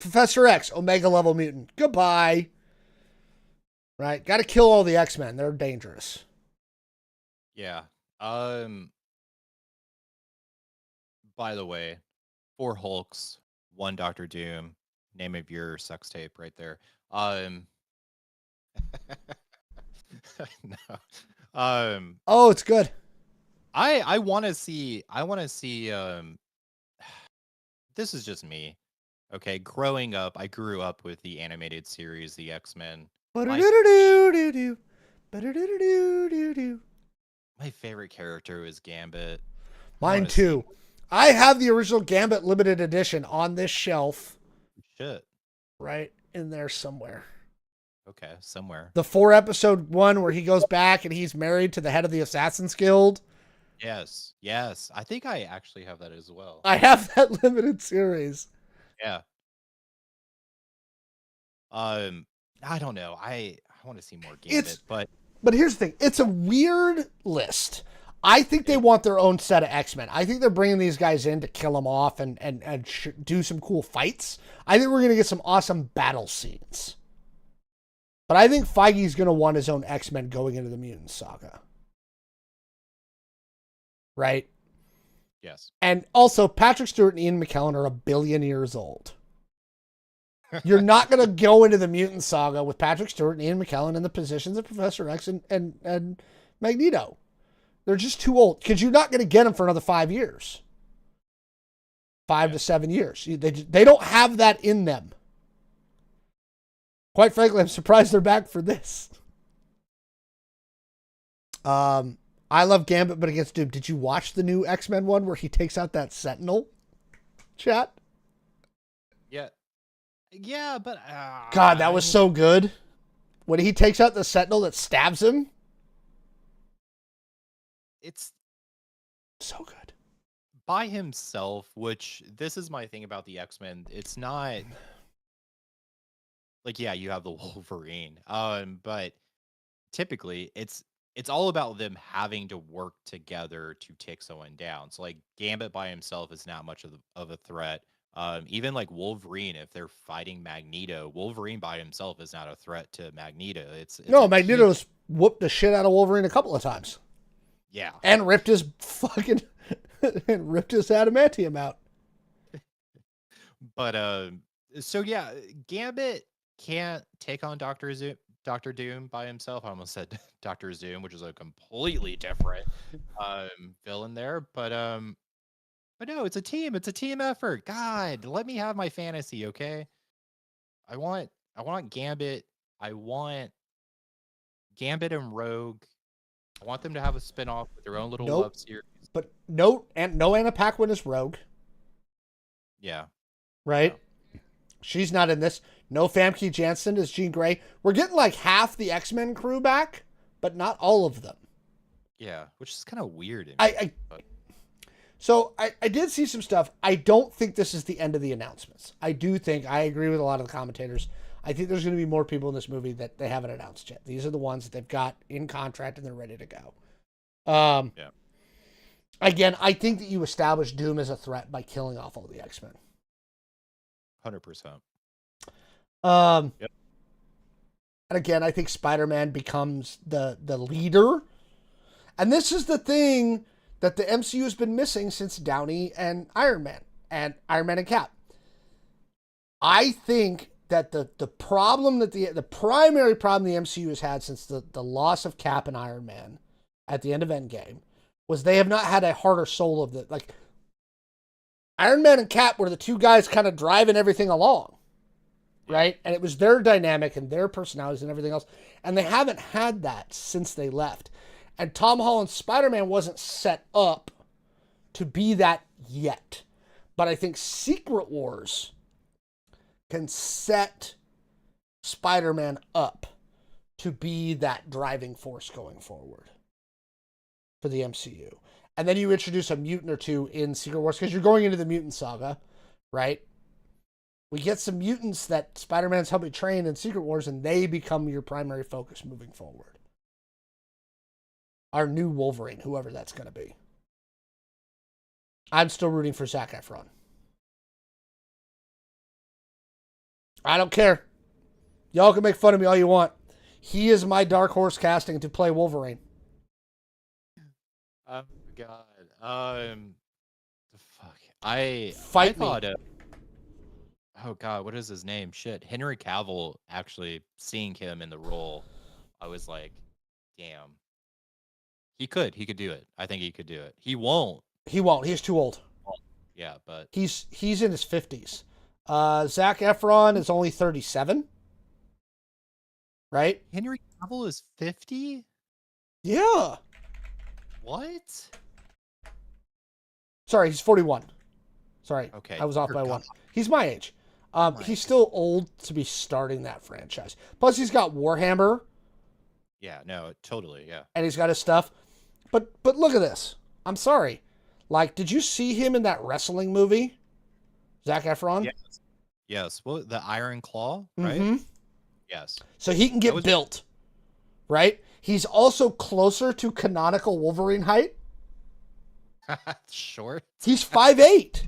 Professor X, Omega level mutant. Goodbye. Right? Got to kill all the X-Men. They're dangerous.
yeah. By the way, 4 Hulks, 1 Doctor Doom. Name of your sex tape right there. No.
Oh, it's good.
I want to see this is just me. Okay, growing up, I grew up with the animated series, the X-Men.
Ba-da-da-da-doo-doo-doo. Ba-da-da-da-doo-doo-doo.
My favorite character was Gambit. I
Mine
wanna see
too. I have the original Gambit limited edition on this shelf
shit.
right in there somewhere.
Okay, somewhere.
The 4-episode one where he goes back and he's married to the head of the Assassin's Guild.
Yes, yes. I think I actually have that as well.
I have that limited series.
Yeah. I don't know. I want to see more Gambit, but
Here's the thing. It's a weird list. I think they want their own set of X-Men. I think they're bringing these guys in to kill them off and do some cool fights. I think we're going to get some awesome battle scenes. But I think Feige's going to want his own X-Men going into the Mutant Saga. Right?
yes.
And also, Patrick Stewart and Ian McKellen are 1 billion years old. You're not going to go into the Mutant Saga with Patrick Stewart and Ian McKellen in the positions of Professor X and Magneto. They're just too old because you're not going to get them for another 5 years. 5 to 7 years. They don't have that in them. Quite frankly, I'm surprised they're back for this. I love Gambit, but against Doom. Did you watch the new X-Men one where he takes out that Sentinel? Chat?
Yeah. Yeah, but
God, that was so good. When he takes out the Sentinel that stabs him.
It's
So good.
by himself, which this is my thing about the X-Men. It's not like, yeah, you have the Wolverine. But typically it's all about them having to work together to take someone down. So like Gambit by himself is not much of a threat. Even like Wolverine, if they're fighting Magneto, Wolverine by himself is not a threat to Magneto. It's
No,
a
Magneto's whooped the shit out of Wolverine a couple of times.
yeah.
And ripped his fucking and ripped his adamantium out.
But so yeah, Gambit can't take on Doctor Doom by himself. I almost said Doctor Zoom, which is a completely different villain there. But no, it's a team. It's a team effort. God, let me have my fantasy, okay? I want Gambit. I want Gambit and Rogue. I want them to have a spin-off with their own little
Nope.
love series.
But no Anna Paquin is Rogue.
Yeah.
right? She's not in this. No Famke Janssen as Jean Grey. We're getting like half the X-Men crew back, but not all of them.
Yeah, which is kind of weird.
So I did see some stuff. I don't think this is the end of the announcements. I agree with a lot of the commentators. I think there's going to be more people in this movie that they haven't announced yet. These are the ones that they've got in contract and they're ready to go.
Yeah.
Again, I think that you establish Doom as a threat by killing off all the X-Men.
100%.
Yep. And again, I think Spider-Man becomes the leader. And this is the thing that the MCU has been missing since Downey and Iron Man and Cap. I think that the problem that the primary problem the MCU has had since the loss of Cap and Iron Man at the end of Endgame was they have not had a heart or soul of the, like, Iron Man and Cap were the two guys kind of driving everything along, right? And it was their dynamic and their personalities and everything else. And they haven't had that since they left. And Tom Holland's Spider-Man wasn't set up to be that yet. But I think Secret Wars can set Spider-Man up to be that driving force going forward for the MCU. And then you introduce a mutant or two in Secret Wars because you're going into the mutant saga, right? We get some mutants that Spider-Man's helping train in Secret Wars, and they become your primary focus moving forward. Our new Wolverine, whoever that's going to be. I'm still rooting for Zac Efron. I don't care. Y'all can make fun of me all you want. He is my dark horse casting to play Wolverine.
Oh God. The fuck. I
Fight
thought
me.
Oh God, what is his name? Shit. Henry Cavill, actually seeing him in the role, I was like, damn. He could do it. I think he could do it. He won't.
He won't. He's too old.
Yeah, but
He's in his 50s. Zac Efron is only 37. Right?
Henry Cavill is 50?
Yeah.
What?
Sorry, he's 41. Sorry.
Okay.
I was off by
Forgot.
one. He's my age. He's still old to be starting that franchise. Plus, he's got Warhammer.
Yeah, no, totally, yeah.
And he's got his stuff. But look at this. I'm sorry. Like, did you see him in that wrestling movie? Zac Efron?
Yes. Yes. Well, the Iron Claw, right?
Mm-hmm.
Yes.
So he can get built, right? He's also closer to canonical Wolverine height.
Short.
He's 5'8".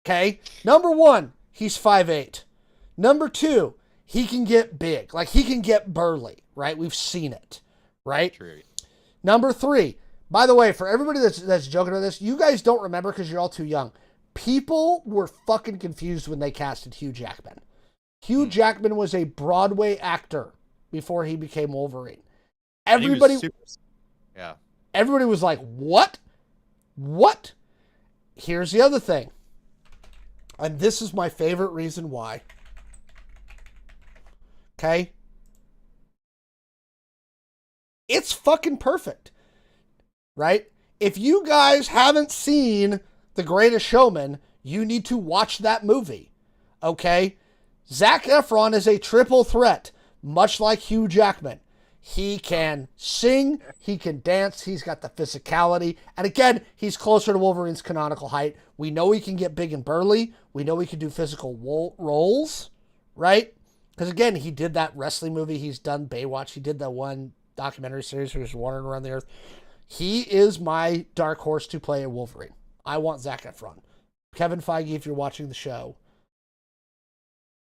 Okay? Number one, he's 5'8". Number two, he can get big. Like, he can get burly, right? We've seen it, right?
True.
Number three, by the way, for everybody that's joking about this, you guys don't remember because you're all too young. People were fucking confused when they casted Hugh Jackman. Hugh Jackman was a Broadway actor before he became Wolverine. Everybody was like, what? What? Here's the other thing. And this is my favorite reason why. Okay? It's fucking perfect. Right? If you guys haven't seen The Greatest Showman, you need to watch that movie. Okay? Zac Efron is a triple threat, much like Hugh Jackman. He can sing, he can dance, he's got the physicality, and again, he's closer to Wolverine's canonical height. We know he can get big and burly. We know he can do physical roles, right? Because again, he did that wrestling movie. He's done Baywatch. He did that one documentary series where he's wandering around the earth. He is my dark horse to play a Wolverine. I want Zac Efron. Kevin Feige, if you're watching the show,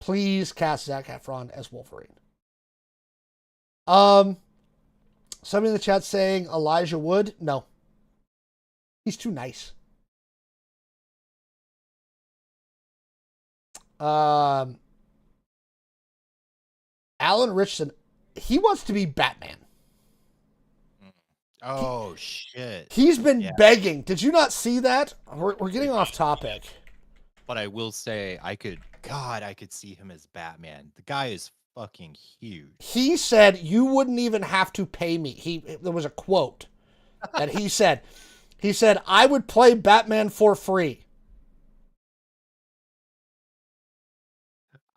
please cast Zac Efron as Wolverine. Somebody in the chat saying Elijah Wood. No. He's too nice. Alan Richardson, he wants to be Batman.
Oh, shit.
He's been begging. Did you not see that? We're getting off topic.
But I will say, I could see him as Batman. The guy is fucking huge.
He said, you wouldn't even have to pay me. There was a quote that he said, I would play Batman for free.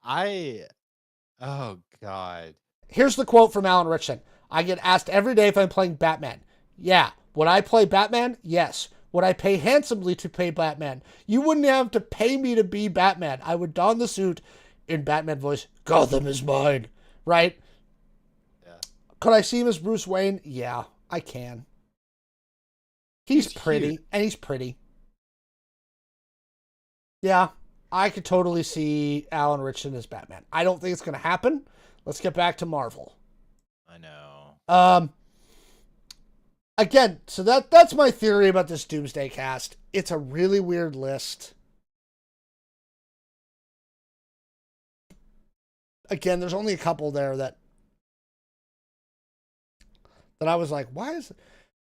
Oh God.
Here's the quote from Alan Richson. I get asked every day if I'm playing Batman. Yeah. Would I play Batman? Yes. Would I pay handsomely to play Batman? You wouldn't have to pay me to be Batman. I would don the suit in Batman voice. Gotham is mine. Right?
Yeah.
Could I see him as Bruce Wayne? Yeah, I can. He's pretty,
huge.
and he's pretty. Yeah, I could totally see Alan Richson as Batman. I don't think it's going to happen. Let's get back to Marvel.
I know.
Again, so that's my theory about this Doomsday Cast. It's a really weird list. Again, there's only a couple there that I was like, why is it?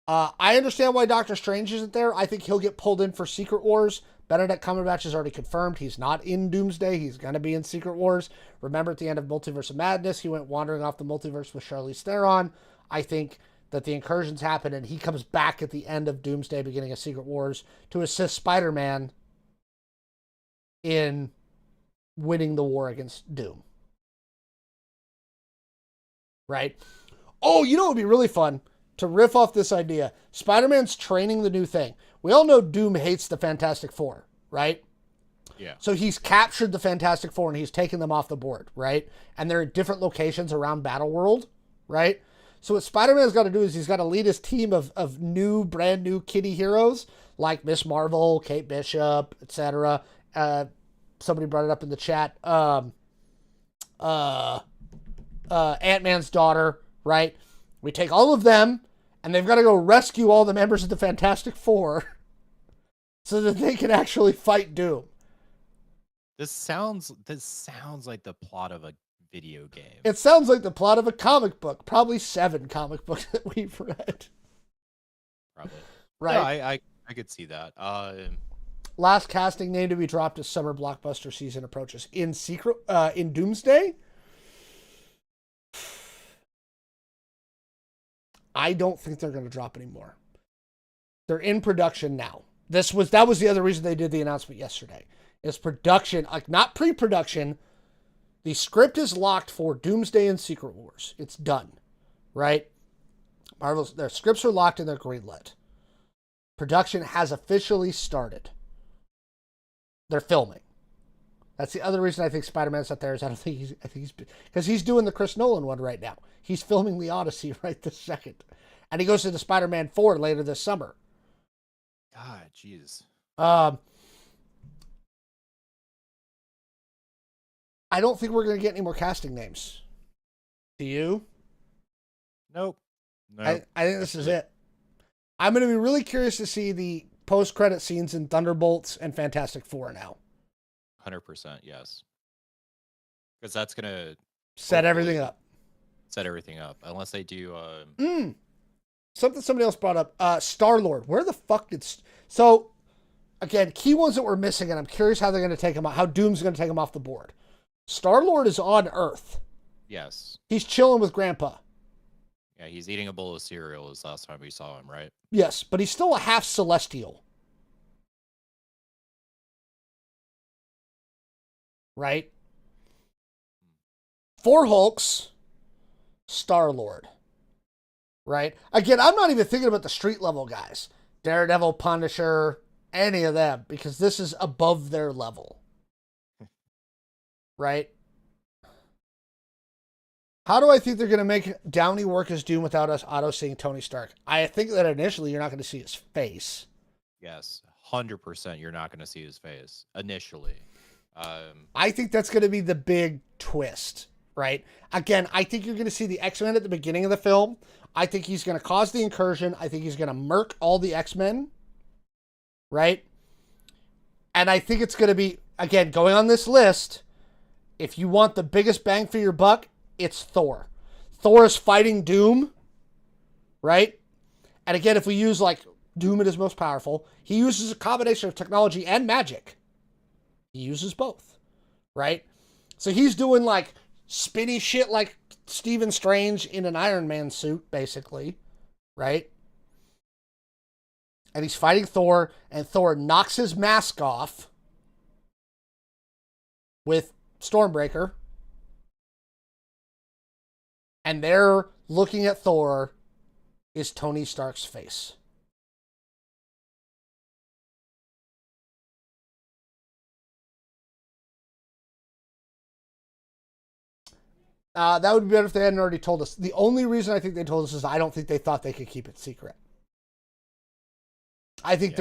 I understand why Doctor Strange isn't there. I think he'll get pulled in for Secret Wars. Benedict Cumberbatch is already confirmed. He's not in Doomsday. He's going to be in Secret Wars. Remember at the end of Multiverse of Madness, he went wandering off the multiverse with Charlize Theron. I think that the incursions happen and he comes back at the end of Doomsday, beginning of Secret Wars, to assist Spider-Man in winning the war against Doom. Right? Oh, you know what would be really fun? To riff off this idea. Spider-Man's training the new thing. We all know Doom hates the Fantastic Four, right?
Yeah.
So he's captured the Fantastic Four and he's taken them off the board, right? And they're in different locations around Battleworld, right? So what Spider-Man's got to do is he's got to lead his team of brand new kitty heroes like Miss Marvel, Kate Bishop, etc. Somebody brought it up in the chat. Ant-Man's daughter, right? We take all of them, and they've got to go rescue all the members of the Fantastic Four so that they can actually fight Doom.
This sounds like the plot of a video game.
It sounds like the plot of a comic book, probably 7 comic books that we've read.
Probably.
Right.
Yeah, I could see that.
Last casting name to be dropped as summer blockbuster season approaches. In Doomsday, I don't think they're going to drop anymore. They're in production now. That was the other reason they did the announcement yesterday. Is production, like not pre-production. The script is locked for Doomsday and Secret Wars. It's done, right? Their scripts are locked and they're greenlit. Production has officially started. They're filming. That's the other reason I think Spider-Man's not there is I think he's because he's doing the Chris Nolan one right now. He's filming the Odyssey right this second. And he goes to the Spider-Man 4 later this summer.
God, jeez.
I don't think we're going to get any more casting names. Do you?
Nope.
I think this is it. I'm going to be really curious to see the post-credit scenes in Thunderbolts and Fantastic Four now.
100%, yes. Because that's going to
set everything up.
Set everything up. Unless they do...
Something somebody else brought up. Star-Lord. Where the fuck did... So, again, key ones that we're missing, and I'm curious how they're going to take him out, how Doom's going to take him off the board. Star-Lord is on Earth.
Yes.
He's chilling with Grandpa.
Yeah, he's eating a bowl of cereal as last time we saw him, right?
Yes, but he's still a half Celestial. Right? 4 Hulks, Star-Lord. Right? Again, I'm not even thinking about the street level guys. Daredevil, Punisher, any of them, because this is above their level. Right? How do I think they're going to make Downey work as Doom without us auto-seeing Tony Stark? I think that initially you're not going to see his face.
Yes, 100% you're not going to see his face initially.
I think that's going to be the big twist, right? Again, I think you're going to see the X-Men at the beginning of the film. I think he's going to cause the incursion. I think he's going to murk all the X-Men, right? And I think it's going to be, again, going on this list, if you want the biggest bang for your buck, it's Thor. Thor is fighting Doom, right? And again, if we use like Doom at his most powerful, he uses a combination of technology and magic. He uses both, right? So he's doing like spinny shit like Stephen Strange in an Iron Man suit, basically, right? And he's fighting Thor, and Thor knocks his mask off with Stormbreaker. And they're looking at Thor is Tony Stark's face. That would be better if they hadn't already told us. The only reason I think they told us is I don't think they thought they could keep it secret. I think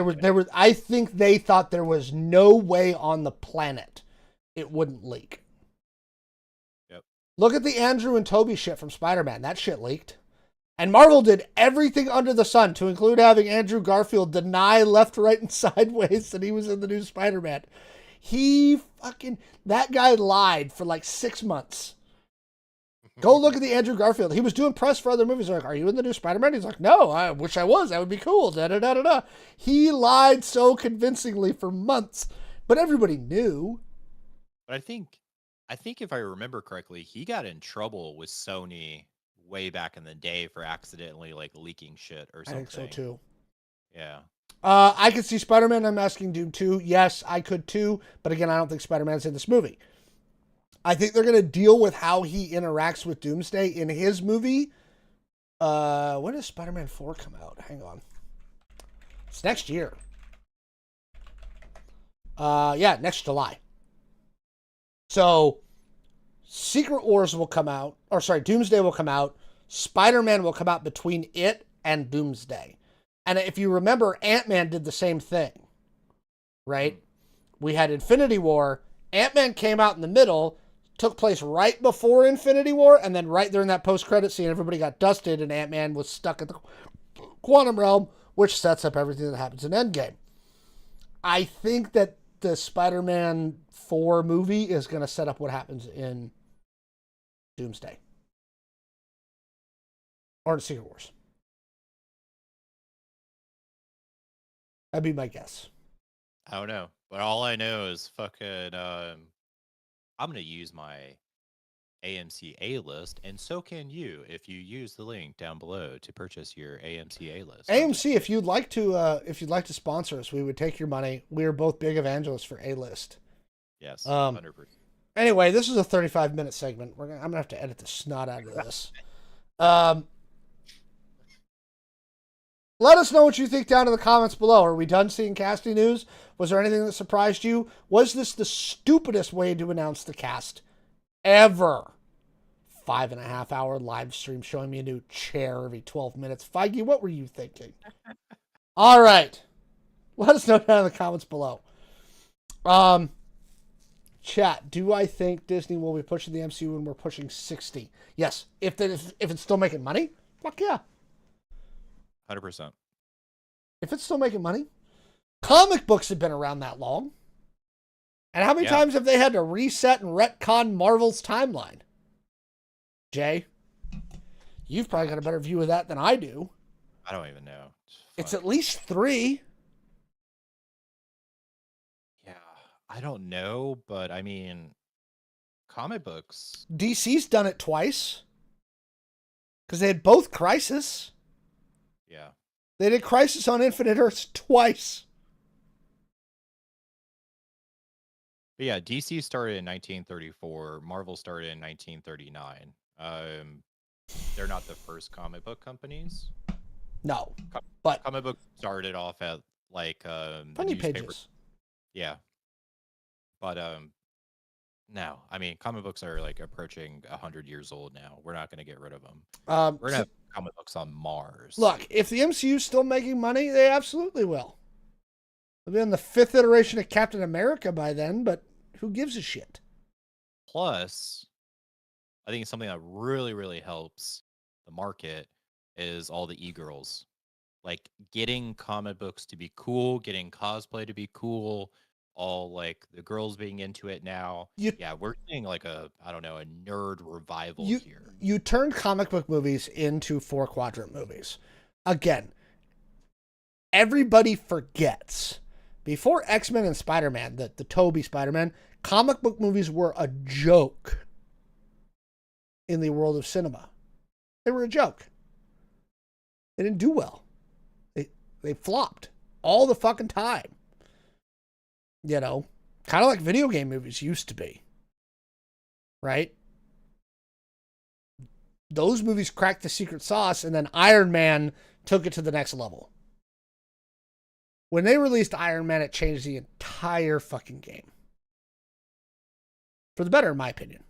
I think they thought there was no way on the planet it wouldn't leak.
Yep.
Look at the Andrew and Toby shit from Spider-Man. That shit leaked. And Marvel did everything under the sun, to include having Andrew Garfield deny left, right, and sideways that he was in the new Spider-Man. That guy lied for like 6 months. Go look at the Andrew Garfield. He was doing press for other movies. They're like, are you in the new Spider-Man? He's like, no, I wish I was. That would be cool. Da, da, da, da, da. He lied so convincingly for months, but everybody knew.
But I think if I remember correctly, he got in trouble with Sony way back in the day for accidentally like leaking shit or something.
I think so too.
Yeah.
I could see Spider-Man Unmasking Doom 2. Yes, I could too. But again, I don't think Spider-Man's in this movie. I think they're going to deal with how he interacts with Doomsday in his movie. When does Spider-Man 4 come out? Hang on. It's next year. Next July. So, Secret Wars will come out. Doomsday will come out. Spider-Man will come out between it and Doomsday. And if you remember, Ant-Man did the same thing. Right? We had Infinity War. Ant-Man came out in the middle, took place right before Infinity War, and then right during that post-credit scene, everybody got dusted, and Ant-Man was stuck at the quantum realm, which sets up everything that happens in Endgame. I think that the Spider-Man 4 movie is going to set up what happens in Doomsday. Or in Secret Wars. That'd be my guess.
I don't know. But all I know is fucking I'm gonna use my AMC A list, and so can you if you use the link down below to purchase your AMC A list.
AMC, if you'd like to sponsor us, we would take your money. We are both big evangelists for A list.
Yes, 100%.
Anyway, this is a 35-minute segment. I'm gonna have to edit the snot out of this. Let us know what you think down in the comments below. Are we done seeing casting news? Was there anything that surprised you? Was this the stupidest way to announce the cast ever? 5.5 hour live stream showing me a new chair every 12 minutes. Feige, what were you thinking? All right. Let us know down in the comments below. Chat, do I think Disney will be pushing the MCU when we're pushing 60? Yes. If it's still making money, fuck yeah.
100%.
If it's still making money. Comic books have been around that long. And how many times have they had to reset and retcon Marvel's timeline? Jay, you've probably got a better view of that than I do.
I don't even know.
It's at least 3.
Yeah, I don't know, but I mean, comic books.
DC's done it twice. Because they had both Crisis.
Yeah.
They did Crisis on Infinite Earths twice.
But yeah, DC started in 1934. Marvel started in 1939. They're not the first comic book companies.
No, but
comic book started off at like
Funny Pages.
Yeah, but no, I mean comic books are like approaching 100 years old now. We're not going to get rid of them. We're gonna have comic books on Mars.
Look, if the MCU's still making money, they absolutely will. They'll be on the 5th iteration of Captain America by then, but who gives a shit?
Plus, I think something that really, really helps the market is all the e-girls. Like getting comic books to be cool, getting cosplay to be cool, all like the girls being into it now. We're seeing like a nerd revival here.
You turned comic book movies into 4-quadrant movies. Again, everybody forgets. Before X-Men and Spider-Man, the Tobey Spider-Man, comic book movies were a joke in the world of cinema. They were a joke. They didn't do well. They flopped all the fucking time. You know, kind of like video game movies used to be. right? Those movies cracked the secret sauce, and then Iron Man took it to the next level. When they released Iron Man, it changed the entire fucking game. For the better, in my opinion.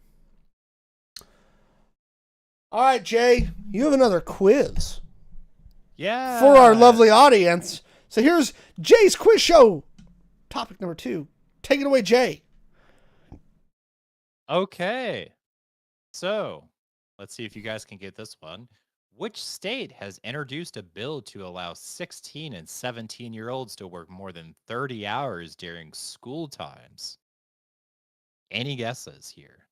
All right, Jay, you have another quiz.
Yeah.
For our lovely audience. So here's Jay's quiz show. Topic number 2. Take it away, Jay.
Okay. So, let's see if you guys can get this one. Which state has introduced a bill to allow 16 and 17-year-olds to work more than 30 hours during school times? Any guesses here?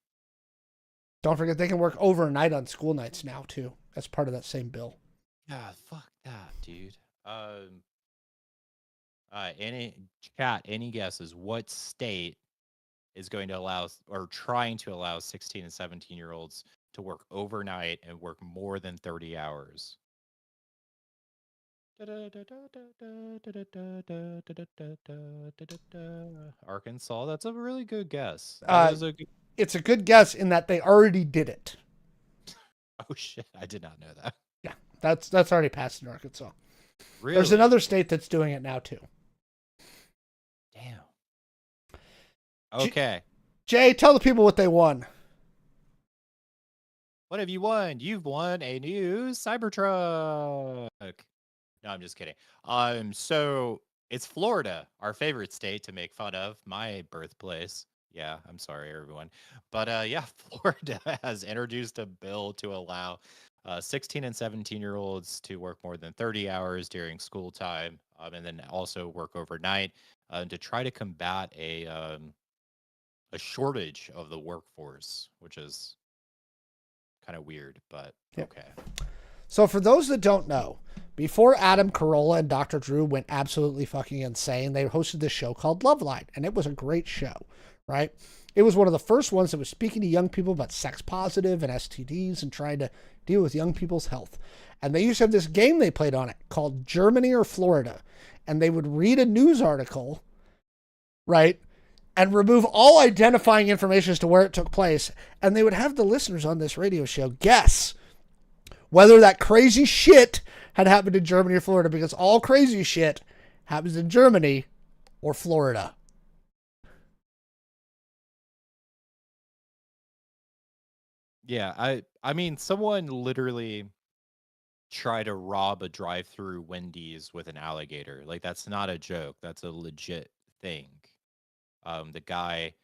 Don't forget they can work overnight on school nights now, too. That's part of that same bill.
Yeah, fuck that, dude. Any chat, any guesses? What state is going to allow or trying to allow 16 and 17-year-olds to work overnight and work more than 30 hours? Arkansas, that's a really good guess. That is a good...
It's a good guess in that they already did it.
Oh shit, I did not know that.
Yeah, that's already passed in Arkansas.
Really?
There's another state that's doing it now, too.
Damn. Okay.
Jay, tell the people what they won.
What have you won? You've won a new Cybertruck. No, I'm just kidding. So it's Florida, our favorite state to make fun of, my birthplace. Yeah, I'm sorry, everyone. But yeah, Florida has introduced a bill to allow 16 and 17-year-olds to work more than 30 hours during school time, and then also work overnight to try to combat a shortage of the workforce, which is kind of weird, but okay.
So for those that don't know, before Adam Carolla and Dr. Drew went absolutely fucking insane, they hosted this show called Loveline, and it was a great show, right? It was one of the first ones that was speaking to young people about sex positive and STDs and trying to deal with young people's health. And they used to have this game they played on it called Germany or Florida. And they would read a news article, right? And remove all identifying information as to where it took place. And they would have the listeners on this radio show guess whether that crazy shit had happened in Germany or Florida, because all crazy shit happens in Germany or Florida.
Yeah, I mean, someone literally tried to rob a drive-through Wendy's with an alligator. Like, that's not a joke. That's a legit thing. The guy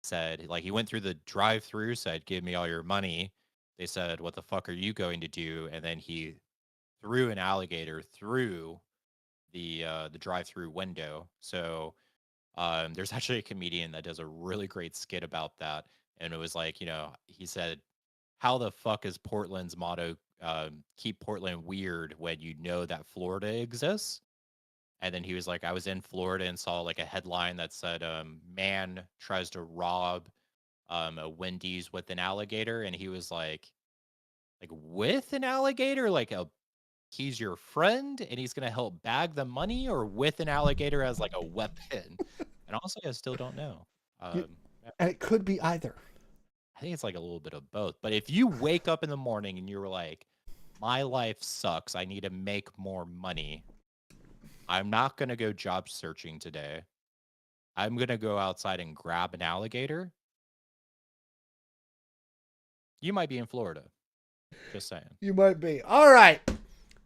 said, like, he went through the drive-through, said, "Give me all your money." They said, "What the fuck are you going to do?" And then he threw an alligator through the drive-through window. So there's actually a comedian that does a really great skit about that, and it was like, he said, "How the fuck is Portland's motto, keep Portland weird when you know that Florida exists?" And then he was like, "I was in Florida and saw like a headline that said, man tries to rob a Wendy's with an alligator." And he was like with an alligator, like he's your friend and he's gonna help bag the money, or with an alligator as like a weapon. And honestly, I still don't know.
And it could be either.
I think it's like a little bit of both. But if you wake up in the morning and you're like, "My life sucks, I need to make more money. I'm not going to go job searching today. I'm going to go outside and grab an alligator," you might be in Florida. Just saying.
You might be. All right.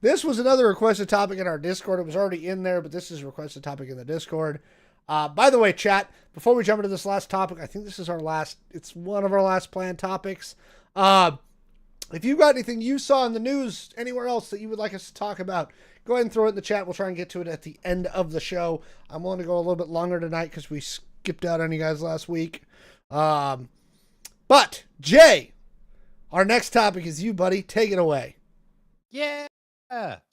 This was another requested topic in our Discord. It was already in there, but this is a requested topic in the Discord. By the way, chat, before we jump into this last topic, I think this is it's one of our last planned topics. If you've got anything you saw in the news anywhere else that you would like us to talk about, go ahead and throw it in the chat. We'll try and get to it at the end of the show. I'm willing to go a little bit longer tonight because we skipped out on you guys last week. But, Jay, our next topic is you, buddy. Take it away.
Yeah.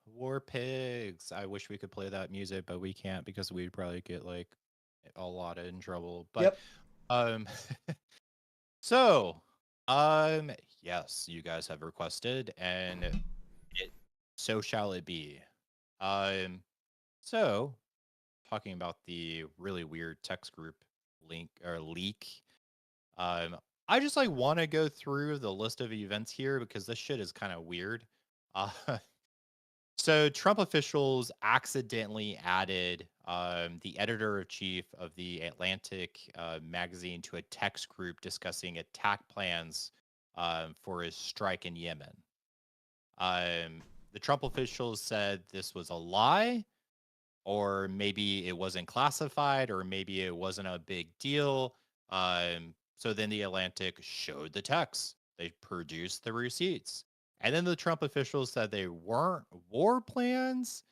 War Pigs. I wish we could play that music, but we can't because we'd probably get like a lot in trouble. But so yes, you guys have requested, and so shall it be. So talking about the really weird text group link or leak, I just like want to go through the list of events here because this shit is kind of weird. Uh, so Trump officials accidentally added the editor-in-chief of the Atlantic magazine to a text group discussing attack plans for his strike in Yemen. The Trump officials said this was a lie, or maybe it wasn't classified, or maybe it wasn't a big deal. So then the Atlantic showed the text. They produced the receipts. And then the Trump officials said they weren't war plans,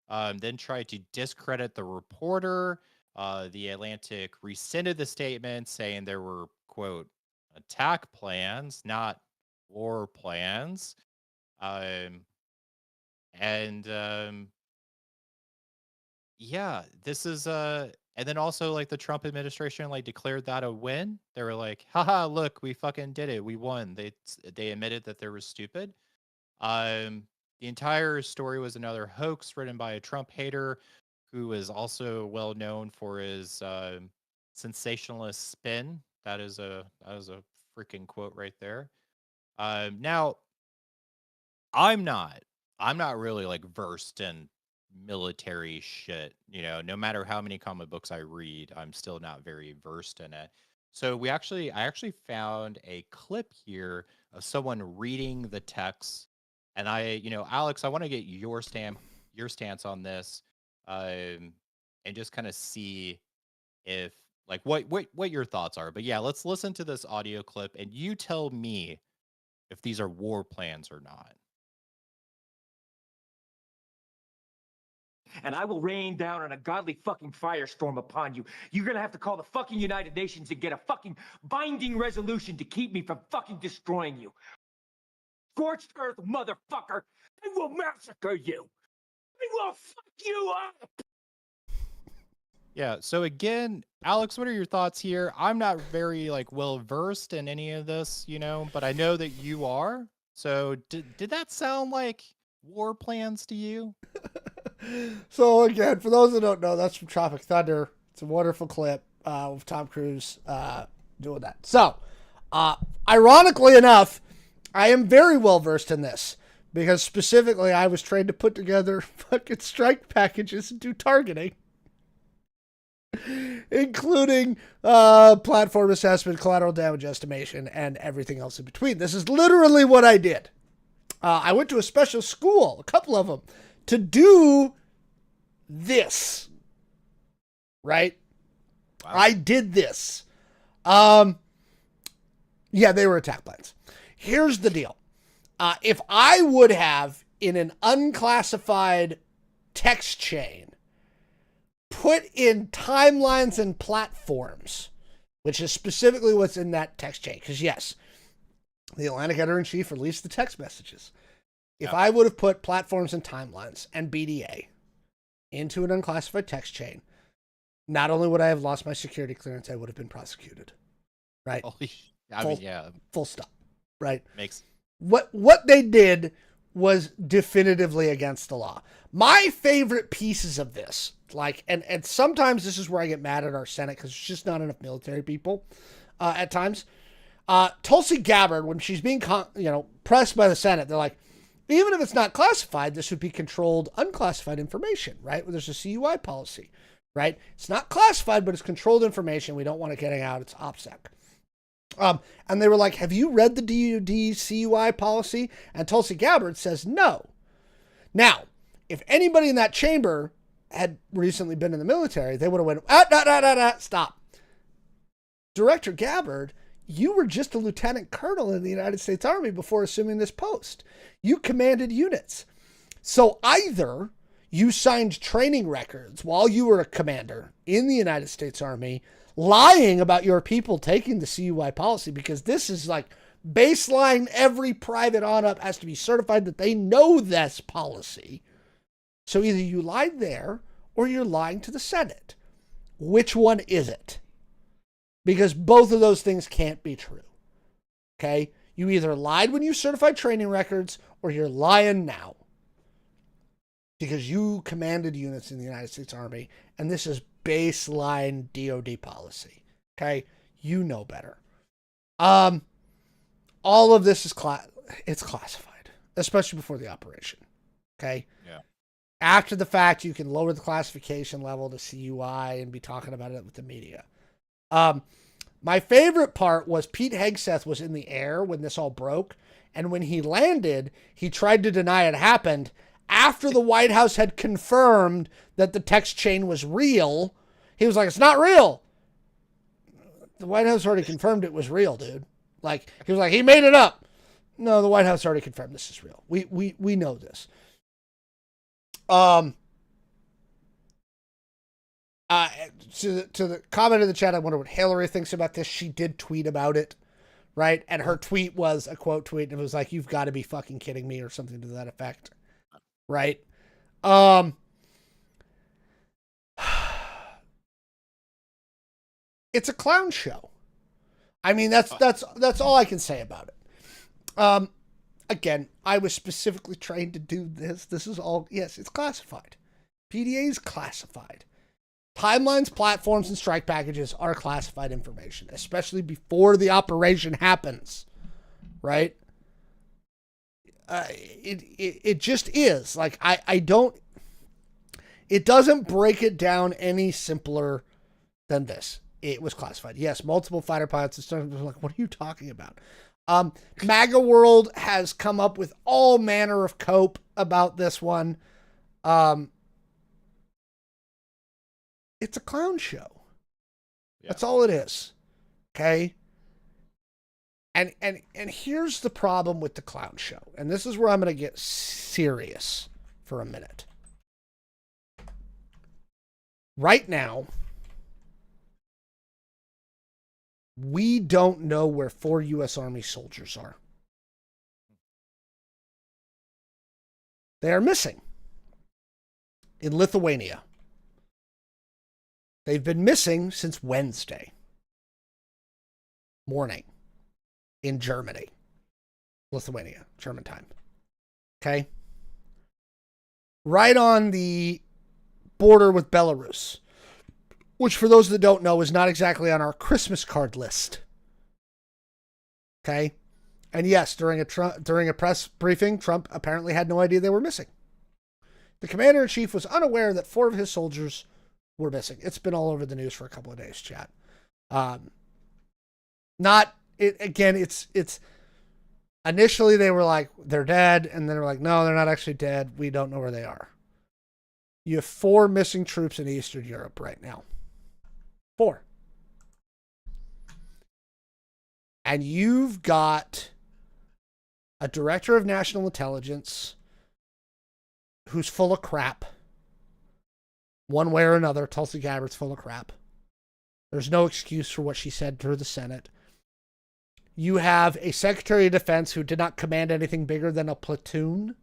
then tried to discredit the reporter. The Atlantic rescinded the statement saying there were, quote, attack plans, not war plans. Um, and Yeah, this is and then also like the Trump administration like declared that a win. They were like, haha, look, we fucking did it. We won. They admitted that they were stupid. The entire story was another hoax written by a Trump hater who is also well known for his sensationalist spin. That is a freaking quote right there. Now I'm not. I'm not really like versed in military shit. No matter how many comic books I read, I'm still not very versed in it. So I actually found a clip here of someone reading the text, and Alex, I want to get your stance on this, and just kind of see if like what your thoughts are. But yeah, let's listen to this audio clip, and you tell me if these are war plans or not.
And I will rain down an ungodly fucking firestorm upon you. You're gonna have to call the fucking United Nations and get a fucking binding resolution to keep me from fucking destroying you. Scorched earth, motherfucker! I will massacre you! I will fuck you up!
Yeah. So again, Alex, what are your thoughts here? I'm not very like well versed in any of this, but I know that you are. So did that sound like war plans to you?
So again, for those that don't know, that's from Tropic Thunder. It's a wonderful clip of Tom Cruise doing that. So, ironically enough, I am very well versed in this because specifically I was trained to put together fucking strike packages and do targeting, including platform assessment, collateral damage estimation, and everything else in between. This is literally what I did. I went to a special school, a couple of them, to do this, right? Wow. I did this. Yeah, they were attack plans. Here's the deal. If I would have, in an unclassified text chain, put in timelines and platforms, which is specifically what's in that text chain, because yes, the Atlantic editor-in-chief released the text messages. If I would have put platforms and timelines and BDA into an unclassified text chain, not only would I have lost my security clearance, I would have been prosecuted. Right? Full stop. Right? What they did was definitively against the law. My favorite pieces of this, and sometimes this is where I get mad at our Senate because there's just not enough military people at times. Tulsi Gabbard, when she's being pressed by the Senate, they're like, even if it's not classified, this would be controlled, unclassified information, right? Well, there's a CUI policy, right? It's not classified, but it's controlled information. We don't want it getting out. It's OPSEC. And they were like, have you read the DoD CUI policy? And Tulsi Gabbard says no. Now, if anybody in that chamber had recently been in the military, they would have went, stop. Director Gabbard, you were just a lieutenant colonel in the United States Army before assuming this post. You commanded units. So either you signed training records while you were a commander in the United States Army, lying about your people taking the CUI policy, because this is like baseline, every private on up has to be certified that they know this policy. So either you lied there or you're lying to the Senate. Which one is it? Because both of those things can't be true. Okay? You either lied when you certified training records or you're lying now. Because you commanded units in the United States Army, and this is baseline DoD policy. Okay? You know better. All of this is it's classified, especially before the operation. Okay.
Yeah.
After the fact, you can lower the classification level to CUI and be talking about it with the media. My favorite part was Pete Hegseth was in the air when this all broke. And when he landed, he tried to deny it happened after the White House had confirmed that the text chain was real. He was like, it's not real. The White House already confirmed it was real, dude. Like, he was like, he made it up. No, the White House already confirmed this is real. We know this. To the comment in the chat, I wonder what Hillary thinks about this. She did tweet about it, right? And her tweet was a quote tweet, and it was like, you've got to be fucking kidding me, or something to that effect. Right? It's a clown show. I mean, that's all I can say about it. Again, I was specifically trained to do this. This is all, yes, it's classified. PDA is classified. Timelines, platforms, and strike packages are classified information, especially before the operation happens, right? It just is. Like, I don't, it doesn't break it down any simpler than this. It was classified. Yes, multiple fighter pilots and stuff. Like, what are you talking about? MAGA World has come up with all manner of cope about this one. It's a clown show. Yeah. That's all it is. Okay. And here's the problem with the clown show. And this is where I'm going to get serious for a minute. Right now, we don't know where 4 U.S. Army soldiers are. They are missing in Lithuania. They've been missing since Wednesday morning in Germany, Lithuania, German time. Okay? Right on the border with Belarus, which for those that don't know is not exactly on our Christmas card list. Okay? And yes, during a press briefing, Trump apparently had no idea they were missing. The commander-in-chief was unaware that 4 of his soldiers were missing. It's been all over the news for a couple of days, chat. It's initially they were like, they're dead, and then they're like, no, they're not actually dead. We don't know where they are. You have 4 missing troops in Eastern Europe right now. 4. And you've got a director of national intelligence who's full of crap. One way or another, Tulsi Gabbard's full of crap. There's no excuse for what she said to the Senate. You have a Secretary of Defense who did not command anything bigger than a platoon.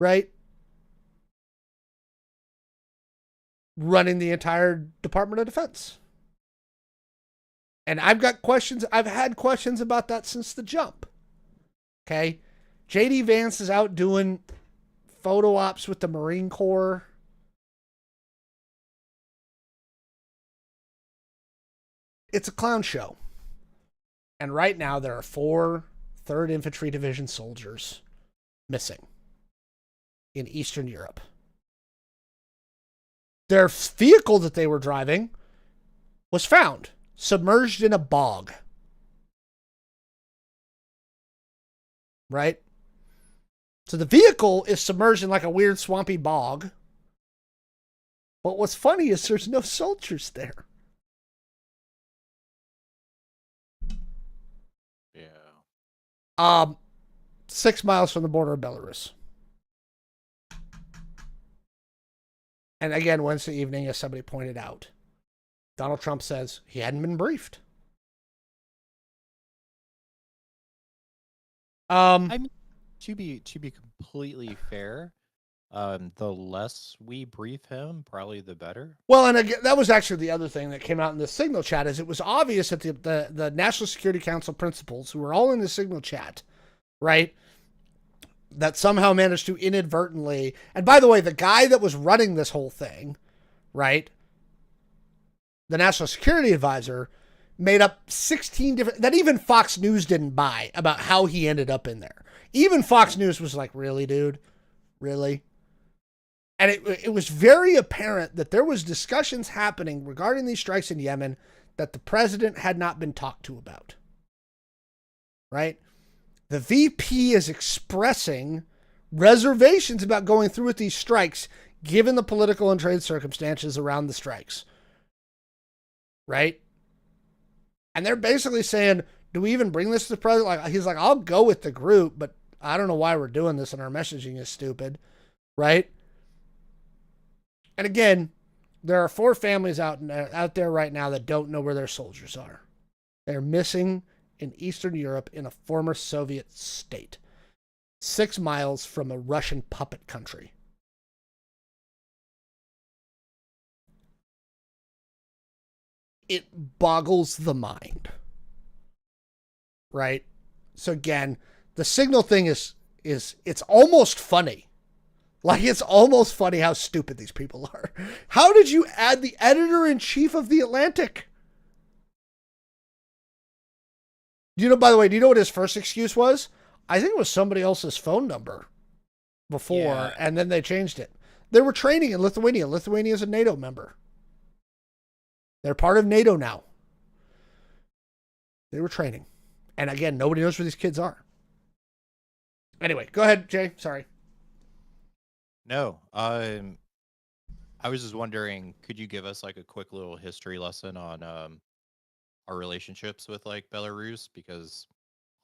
Right? Running the entire Department of Defense. And I've got questions. I've had questions about that since the jump. Okay? J.D. Vance is out doing photo ops with the Marine Corps. It's a clown show. And right now there are 4 3rd Infantry Division soldiers missing in Eastern Europe. Their vehicle that they were driving was found submerged in a bog. Right? So the vehicle is submerged in like a weird swampy bog. But what's funny is there's no soldiers there.
Yeah.
6 miles from the border of Belarus. And again, Wednesday evening, as somebody pointed out, Donald Trump says he hadn't been briefed.
I mean, to be completely fair, the less we brief him, probably the better.
Well, and again, that was actually the other thing that came out in the Signal chat, is it was obvious that the National Security Council principals, who were all in the Signal chat, right, that somehow managed to inadvertently, and by the way, the guy that was running this whole thing, right, the National Security Advisor, made up 16 different, that even Fox News didn't buy about how he ended up in there. Even Fox News was like, really, dude? Really? And it was very apparent that there was discussions happening regarding these strikes in Yemen that the president had not been talked to about. Right? The VP is expressing reservations about going through with these strikes, given the political and trade circumstances around the strikes. Right? And they're basically saying, do we even bring this to the president? Like, he's like, I'll go with the group, but I don't know why we're doing this and our messaging is stupid. Right? And again, there are 4 families out there right now that don't know where their soldiers are. They're missing in Eastern Europe in a former Soviet state, 6 miles from a Russian puppet country. It boggles the mind. Right? So again, the signal thing is it's almost funny. Like, it's almost funny how stupid these people are. How did you add the editor-in-chief of The Atlantic? By the way, do you know what his first excuse was? I think it was somebody else's phone number before, and then they changed it. They were training in Lithuania. Lithuania is a NATO member. They're part of NATO now. They were training. And again, nobody knows where these kids are. Anyway, go ahead, Jay. Sorry.
No, I was just wondering, could you give us like a quick little history lesson on our relationships with like Belarus? Because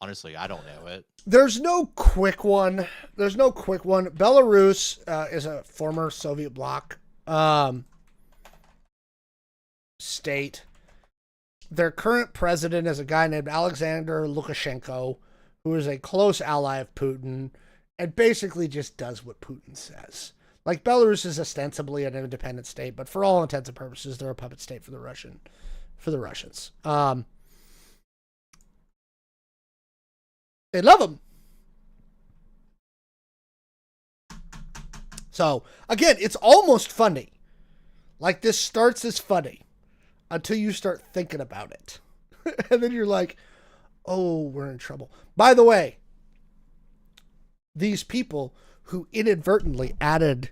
honestly, I don't know it.
There's no quick one. Belarus is a former Soviet bloc state. Their current president is a guy named Alexander Lukashenko, who is a close ally of Putin and basically just does what Putin says. Like, Belarus is ostensibly an independent state, but for all intents and purposes, they're a puppet state for the Russians. They love them. So, again, it's almost funny. Like, this starts as funny until you start thinking about it. And then you're like, oh, we're in trouble. By the way, these people who inadvertently added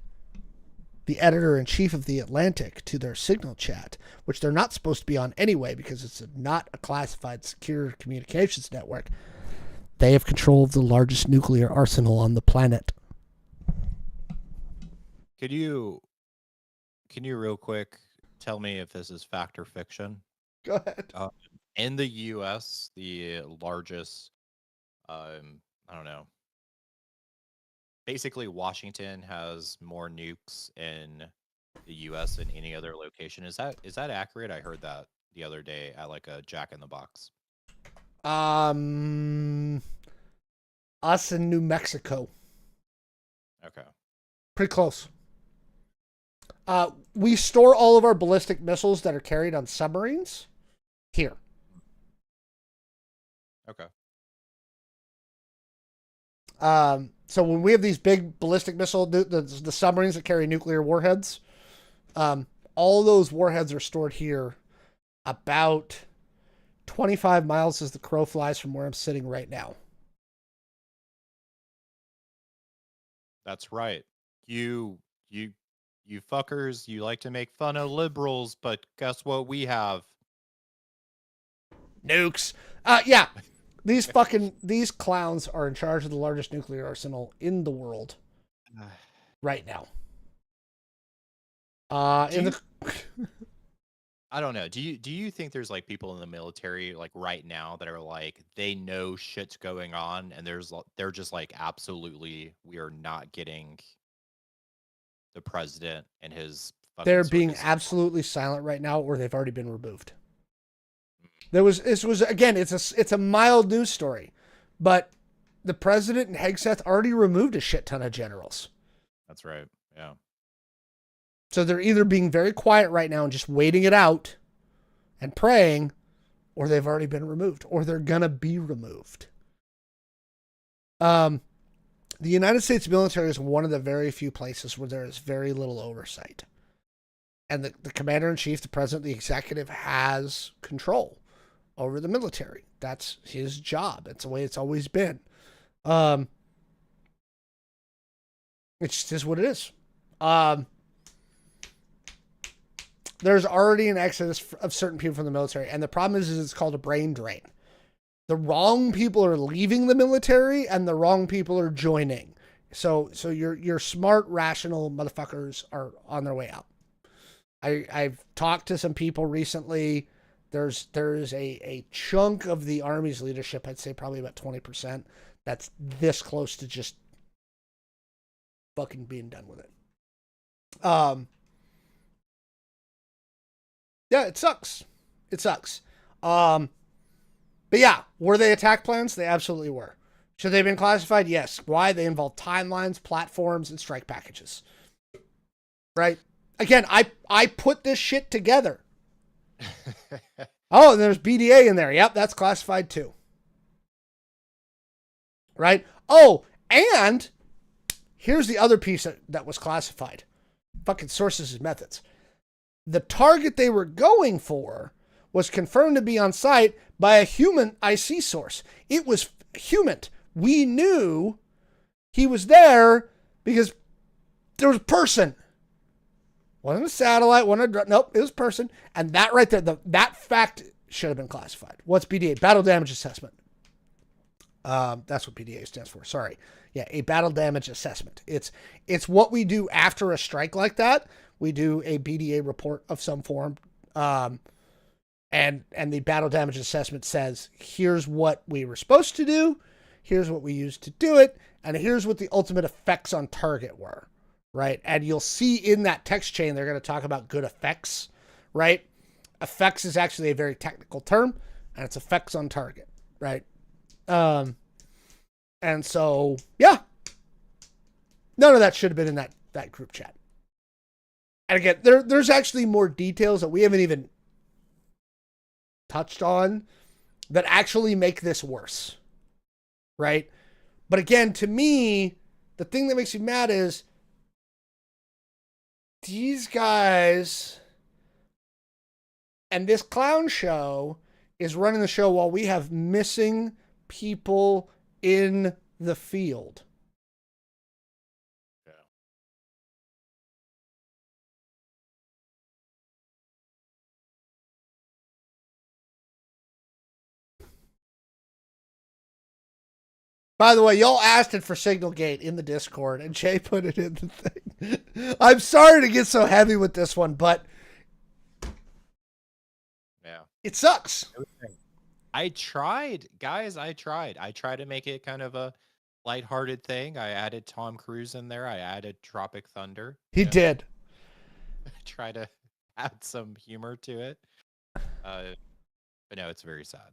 the editor-in-chief of The Atlantic to their Signal chat, which they're not supposed to be on anyway because it's not a classified secure communications network, they have control of the largest nuclear arsenal on the planet.
Can you real quick tell me if this is fact or fiction?
Go ahead.
In the U.S., the largest, I don't know. Basically, Washington has more nukes in the U.S. than any other location. Is that accurate? I heard that the other day at like a Jack in the Box.
Us in New Mexico.
Okay.
Pretty close. We store all of our ballistic missiles that are carried on submarines here.
Okay.
So when we have these big ballistic missile, the submarines that carry nuclear warheads, all those warheads are stored here about 25 miles as the crow flies from where I'm sitting right now.
That's right. You fuckers, you like to make fun of liberals, but guess what we have?
Nukes. Yeah. These clowns are in charge of the largest nuclear arsenal in the world right now.
I don't know. Do you think there's like people in the military like right now that are like they know shit's going on and they're just like absolutely we are not getting the president and his
they're being absolutely silent right now or they've already been removed. This was again, it's a mild news story, but the president and Hegseth already removed a shit ton of generals.
That's right. Yeah.
So they're either being very quiet right now and just waiting it out and praying, or they've already been removed, or they're gonna be removed. The United States military is one of the very few places where there is very little oversight. And the commander-in-chief, the president, the executive has control over the military. That's his job. That's the way it's always been. It just is what it is. There's already an exodus of certain people from the military, and the problem is it's called a brain drain. The wrong people are leaving the military, and the wrong people are joining. So your smart, rational motherfuckers are on their way out. I've talked to some people recently. There's a chunk of the Army's leadership, I'd say probably about 20%, that's this close to just fucking being done with it. Yeah, it sucks. It sucks. But yeah, were they attack plans? They absolutely were. Should they have been classified? Yes. Why? They involve timelines, platforms, and strike packages. Right? Again, I put this shit together. Oh, and there's BDA in there. Yep, that's classified too. Right? Oh, and here's the other piece that was classified. Fucking sources and methods. The target they were going for was confirmed to be on site by a human IC source. It was human. We knew he was there because there was a person. Wasn't a satellite, nope, it was a person. And that right there, that fact should have been classified. What's BDA? Battle Damage Assessment. That's what BDA stands for. Sorry. Yeah, a battle damage assessment. It's what we do after a strike like that. We do a BDA report of some form. And the battle damage assessment says, here's what we were supposed to do, here's what we used to do it, and here's what the ultimate effects on target were. Right? And you'll see in that text chain, they're going to talk about good effects, right? Effects is actually a very technical term, and it's effects on target, right? And so, yeah. None of that should have been in that group chat. And again, there's actually more details that we haven't even touched on that actually make this worse, right? But again, to me, the thing that makes me mad is these guys and this clown show is running the show while we have missing people in the field.
Yeah.
By the way, y'all asked it for Signalgate in the Discord, and Jay put it in the thing. I'm sorry to get so heavy with this one, but
Yeah.
it sucks.
I tried, guys. I tried to make it kind of a lighthearted thing. I added Tom Cruise in there. I added Tropic Thunder.
He did.
Try to add some humor to it. But no, it's very sad.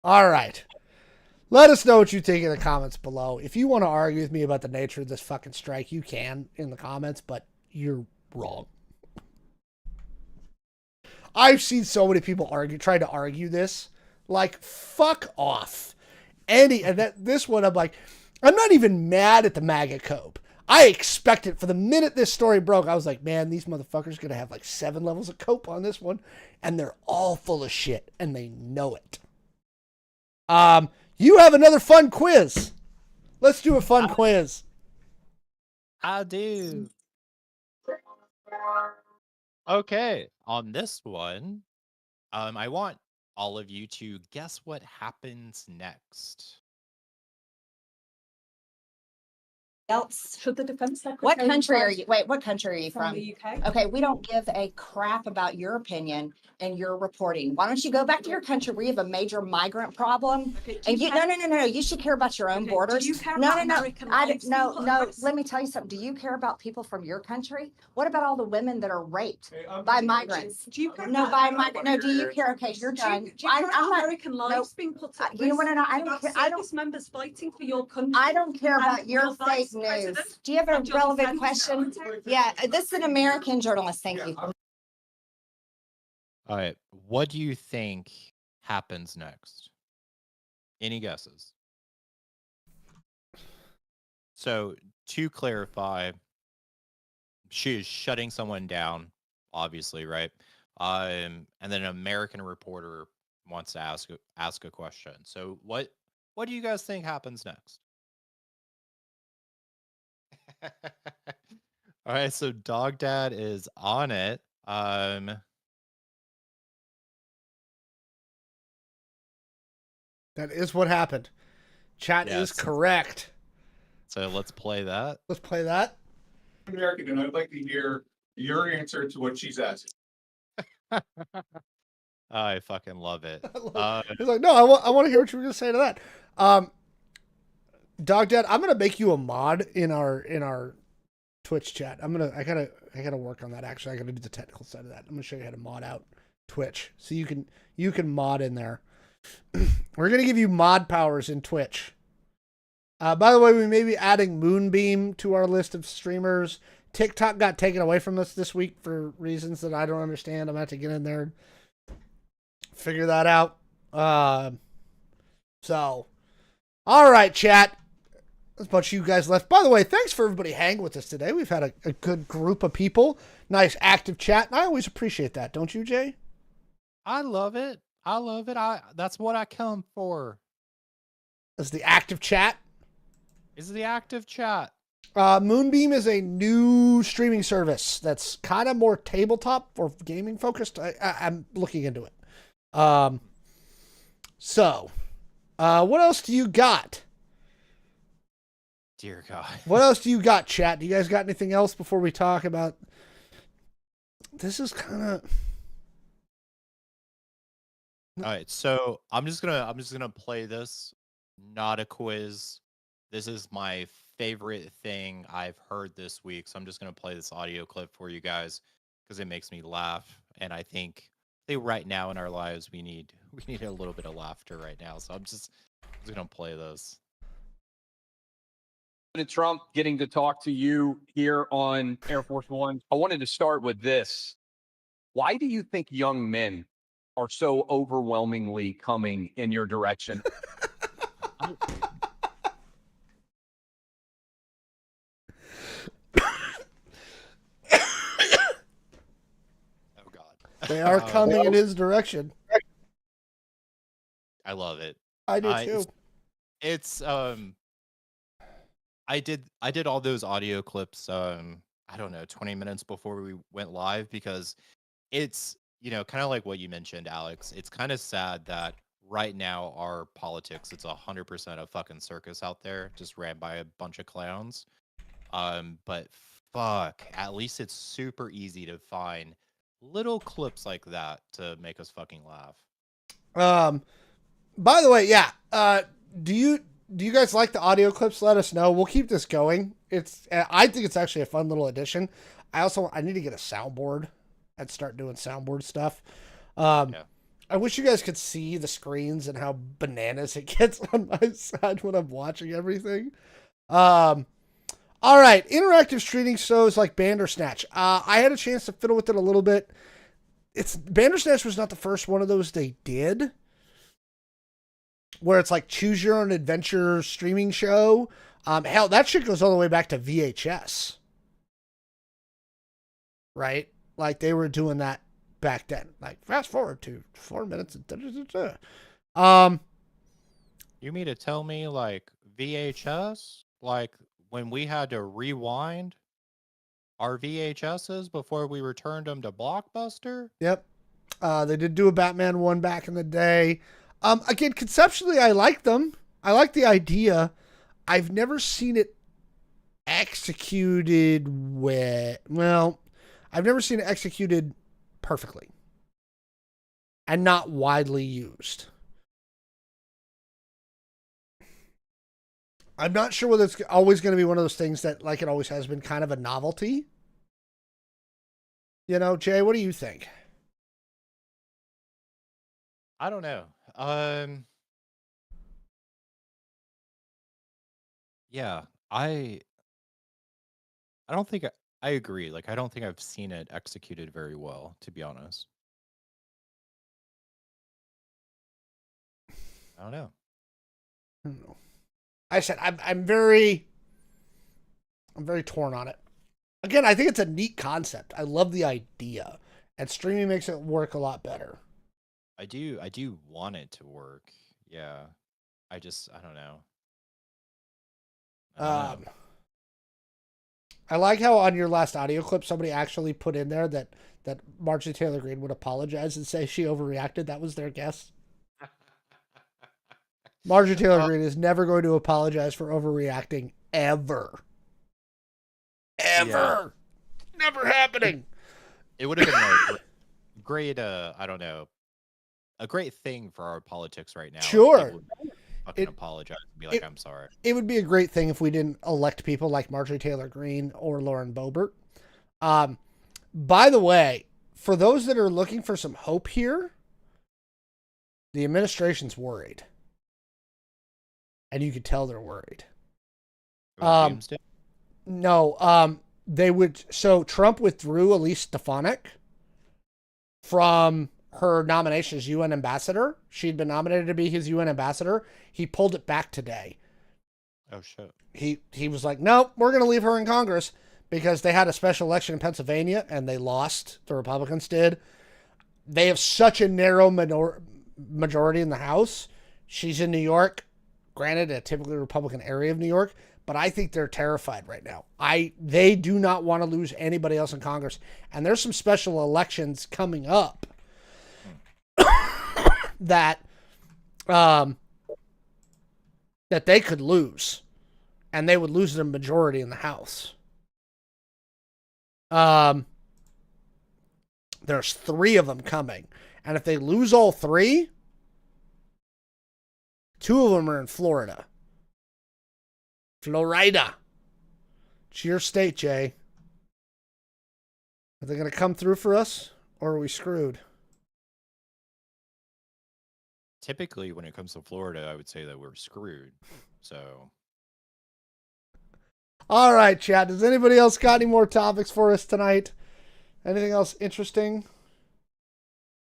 All right. Let us know what you think in the comments below. If you want to argue with me about the nature of this fucking strike, you can in the comments, but you're wrong. I've seen so many people try to argue this. Like, fuck off. This one, I'm like, I'm not even mad at the MAGA cope. I expect it. For the minute this story broke, I was like, man, these motherfuckers going to have like 7 levels of cope on this one. And they're all full of shit. And they know it. You have another fun quiz. Let's do a fun quiz.
I do. Okay, on this one, I want all of you to guess what happens next.
Else.
Should the defense secretary?
What country are you? Wait, what country are you
From
from?
the UK.
Okay, we don't give a crap about your opinion and your reporting. Why don't you go back to your country where you have a major migrant problem?
Okay, do
And
you
you,
care-
no. You should care about your own
Okay,
borders.
do you care
No,
about
no.
American
I
lives
don't, no,
being put
no.
at risk?
Let me tell you something. Do you care about people from your country? What about all the women that are raped by migrants?
Do you care
No,
about
by
American
migrant. No, do you
lives?
care? Okay, you're
Do
done.
you care about
I'm not.
American lives being put at risk?
You know what? I don't
about
care. I don't.
service members fighting for your country.
I don't care
and
about your
vice
fake news.
president
Do you have a
and your
relevant
defense
question?
secretary.
Yeah, this is an American journalist. Thank you.
All right, what do you think happens next? Any guesses? So, to clarify, she is shutting someone down, obviously, right? And then an American reporter wants to ask a question. So what do you guys think happens next? All right, so Dog Dad is on it.
That is what happened. Chat is
Yes.
correct.
So let's play that.
Let's play that.
American, and I'd like to hear your answer to what she's asking.
I fucking love it.
He's like, no, I want to hear what you're going to say to that. Dog Dad, I'm going to make you a mod in our Twitch chat. I gotta work on that. Actually, I gotta do the technical side of that. I'm gonna show you how to mod out Twitch, so you can mod in there. We're gonna give you mod powers in Twitch. By the way, we may be adding Moonbeam to our list of streamers. TikTok got taken away from us this week for reasons that I don't understand. I'm gonna have to get in there and figure that out. So, all right, chat. There's a bunch of you guys left. By the way, thanks for everybody hanging with us today. We've had a good group of people. Nice active chat. And I always appreciate that. Don't you, Jay?
I love it. I love it. That's what I come for.
Is the active chat?
Is the active chat.
Moonbeam is a new streaming service that's kind of more tabletop or gaming focused. I'm looking into it. So, what else do you got?
Dear God.
What else do you got, chat? Do you guys got anything else before we talk about... This is kind of...
All right, so I'm just gonna play this. Not a quiz. This is my favorite thing I've heard this week. So I'm just gonna play this audio clip for you guys because it makes me laugh. And I think right now in our lives we need a little bit of laughter right now. So I'm just gonna play this.
President Trump, getting to talk to you here on Air Force One. I wanted to start with this. Why do you think young men are so overwhelmingly coming in your direction?
Oh God.
They are coming in his direction.
I love it.
I do too.
It's I did all those audio clips I don't know 20 minutes before we went live because it's kind of like what you mentioned, Alex. It's kind of sad that right now our politics, it's 100% a fucking circus out there just ran by a bunch of clowns. But fuck, at least it's super easy to find little clips like that to make us fucking laugh.
By the way, yeah, do you guys like the audio clips? Let us know. We'll keep this going. I think it's actually a fun little addition. I need to get a soundboard and start doing soundboard stuff.
Yeah.
I wish you guys could see the screens and how bananas it gets on my side when I'm watching everything. All right, interactive streaming shows like Bandersnatch. I had a chance to fiddle with it a little bit. Bandersnatch was not the first one of those they did, where it's like choose your own adventure streaming show. Hell, that shit goes all the way back to VHS. Right? Like they were doing that back then. Like fast forward to 4 minutes.
You mean to tell me like VHS? Like when we had to rewind our VHSs before we returned them to Blockbuster?
Yep. They did do a Batman one back in the day. Again, conceptually, I like them. I like the idea. I've never seen it executed I've never seen it executed perfectly and not widely used. I'm not sure whether it's always going to be one of those things that, like it always has been, kind of a novelty. Jay, what do you think?
I don't know. Yeah, I don't think I agree. Like, I don't think I've seen it executed very well, to be honest. I don't know.
I don't know. I said I'm very torn on it. Again, I think it's a neat concept. I love the idea. and streaming makes it work a lot better.
I do want it to work. Yeah. I don't know. I don't know.
I like how on your last audio clip somebody actually put in there that Marjorie Taylor Greene would apologize and say she overreacted. That was their guess. Marjorie Taylor Greene is never going to apologize for overreacting ever. Ever. Yeah. Never happening.
It would have been a great I don't know, a great thing for our politics right now.
Sure.
Fucking apologize and be like, I'm sorry.
It would be a great thing if we didn't elect people like Marjorie Taylor Greene or Lauren Boebert. By the way, for those that are looking for some hope here, the administration's worried. And you could tell they're worried.
Doomsday?
No, so Trump withdrew Elise Stefanik from her nomination as UN ambassador. She'd been nominated to be his UN ambassador. He pulled it back today.
Oh, shit.
He was like, nope, we're going to leave her in Congress because they had a special election in Pennsylvania and they lost. The Republicans did. They have such a narrow majority in the House. She's in New York. Granted, a typically Republican area of New York, but I think they're terrified right now. They do not want to lose anybody else in Congress. And there's some special elections coming up that they could lose, and they would lose their majority in the House. There's 3 of them coming, and if they lose all 3, 2 of them are in Florida. Florida. It's your state, Jay. Are they going to come through for us, or are we screwed?
Typically, when it comes to Florida, I would say that we're screwed. So.
All right, chat. Does anybody else got any more topics for us tonight? Anything else interesting?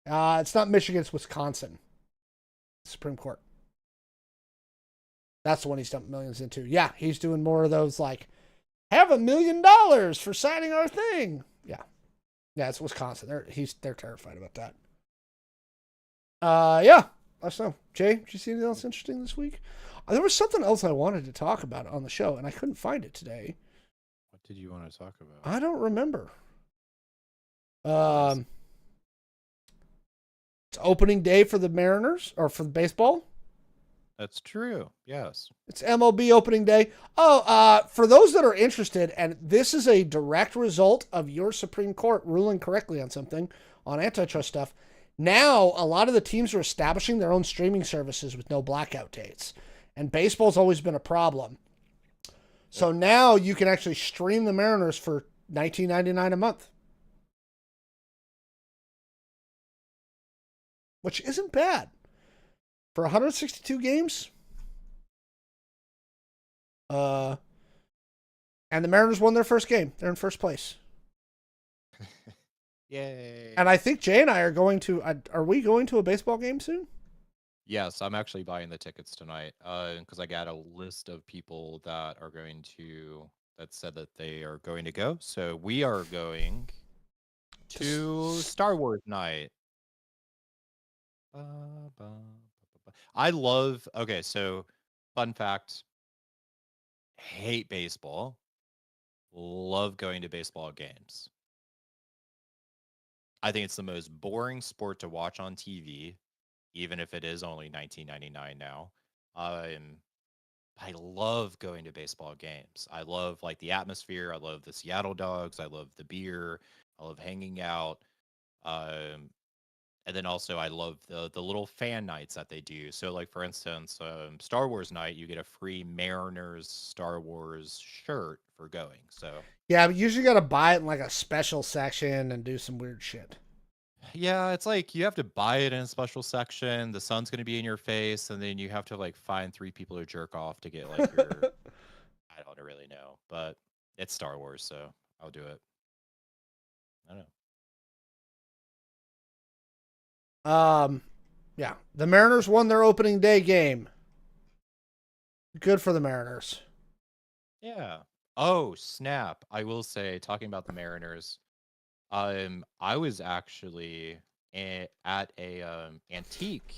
It's not Michigan, it's Wisconsin. Supreme Court. That's the one he's dumped millions into. Yeah, he's doing more of those like, have $1 million for signing our thing. Yeah. Yeah, it's Wisconsin. They're terrified about that. Yeah. Let us know. Jay, did you see anything else interesting this week? There was something else I wanted to talk about on the show, and I couldn't find it today.
What did you want to talk about?
I don't remember. It's opening day for the Mariners, or for the baseball.
That's true. Yes.
It's MLB opening day. For those that are interested, and this is a direct result of your Supreme Court ruling correctly on something, on antitrust stuff. Now, a lot of the teams are establishing their own streaming services with no blackout dates. And baseball's always been a problem. So now you can actually stream the Mariners for $19.99 a month. Which isn't bad. For 162 games. And the Mariners won their first game. They're in first place.
Yay.
And I think Jay and I are going to... Are we going to a baseball game soon?
Yes, I'm actually buying the tickets tonight because I got a list of people that are going to... that said that they are going to go. So we are going to Star Wars night. I love... Okay, so fun fact. Hate baseball. Love going to baseball games. I think it's the most boring sport to watch on TV, even if it is only $19.99 now. I love going to baseball games. I love like the atmosphere. I love the Seattle Dogs. I love the beer. I love hanging out. And then also I love the little fan nights that they do. So like for instance, Star Wars night, you get a free Mariners Star Wars shirt for going. So
yeah, but you usually got to buy it in like a special section and do some weird shit.
Yeah, it's like you have to buy it in a special section. The sun's going to be in your face, and then you have to like find 3 people to jerk off to get like your. I don't really know, but it's Star Wars, so I'll do it. I don't know.
Yeah, the Mariners won their opening day game. Good for the Mariners.
Yeah. Oh, snap. I will say, talking about the Mariners, I was actually at a antique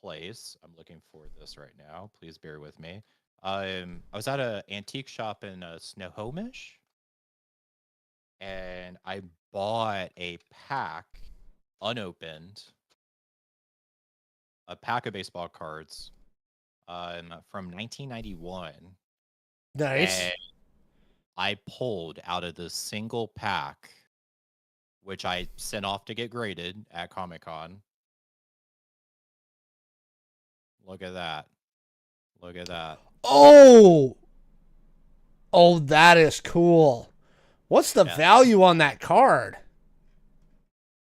place. I'm looking for this right now. Please bear with me. I was at a antique shop in Snohomish, and I bought a pack, unopened, a pack of baseball cards, from 1991,
Nice.
and I pulled out of this single pack, which I sent off to get graded at Comic-Con. Look at that. Look at that.
Oh, that is cool. What's the
Yeah.
value on that card?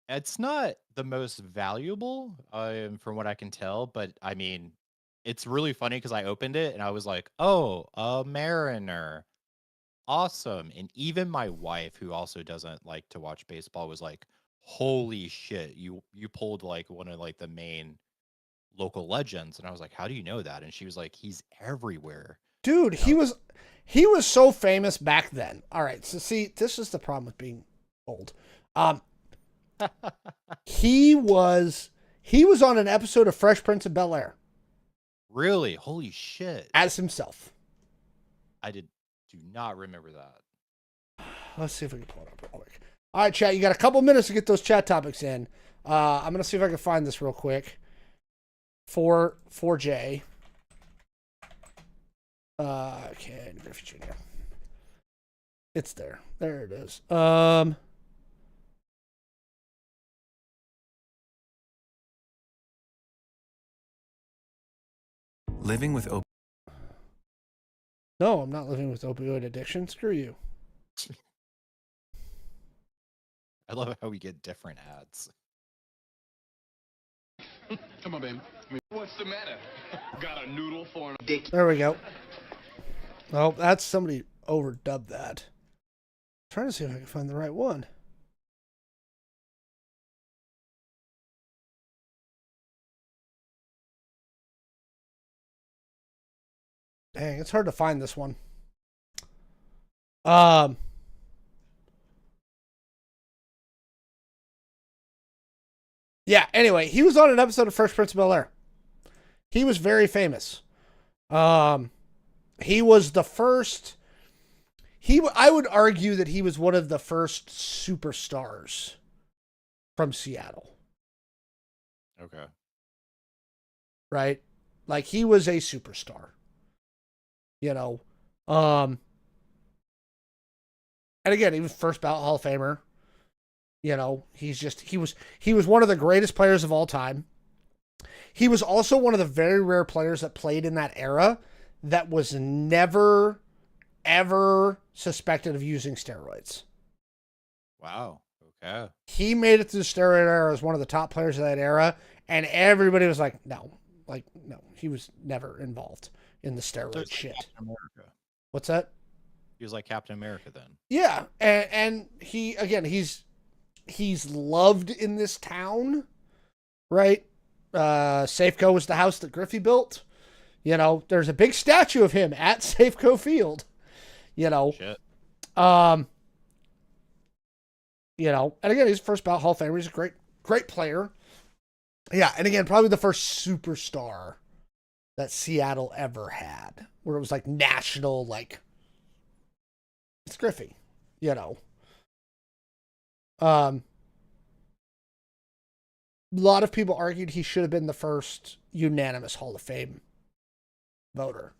It's not the most valuable, from what I can tell, but I mean, it's really funny because I opened it and I was like, "Oh, a Mariner, awesome!" And even my wife, who also doesn't like to watch baseball, was like, "Holy shit, you pulled like one of like the main local legends." And I was like, "How do you know that?" And she was like, "He's everywhere."
Dude, he was so famous back then. All right, so see, this is the problem with being old. He was on an episode of Fresh Prince of Bel-Air
Really? Holy shit.
as himself.
I do not remember that.
Let's see if we can pull it up real quick. All right, chat, you got a couple minutes to get those chat topics in. I'm gonna see if I can find this real quick. For Jay. Okay, Griffey Jr. It's there. There it is.
Living with
No, I'm not living with opioid addiction. Screw you.
I love how we get different ads.
Come on, babe. What's the matter? Got a noodle for a dick.
There we go. Oh, that's somebody overdubbed that. Trying to see if I can find the right one. Dang, it's hard to find this one. Yeah, anyway, he was on an episode of Fresh Prince of Bel-Air. He was very famous. He was the first. I would argue that he was one of the first superstars from Seattle.
Okay.
Right? Like, he was a superstar. You know. And again, he was first ballot Hall of Famer. You know, he was one of the greatest players of all time. He was also one of the very rare players that played in that era that was never, ever suspected of using steroids.
Wow. Okay.
He made it through the steroid era as one of the top players of that era, and everybody was like, no, he was never involved in the steroid shit.
Captain America.
What's that?
He was like Captain America then.
Yeah, and he, again, he's loved in this town, right? Safeco was the house that Griffey built. You know, there's a big statue of him at Safeco Field. You know,
Shit.
You know, and again, he's first ballot Hall of Famer. He's a great player. Yeah, and again, probably the first superstar that Seattle ever had, where it was like national, like, it's Griffey, you know. A lot of people argued he should have been the first unanimous Hall of Fame voter.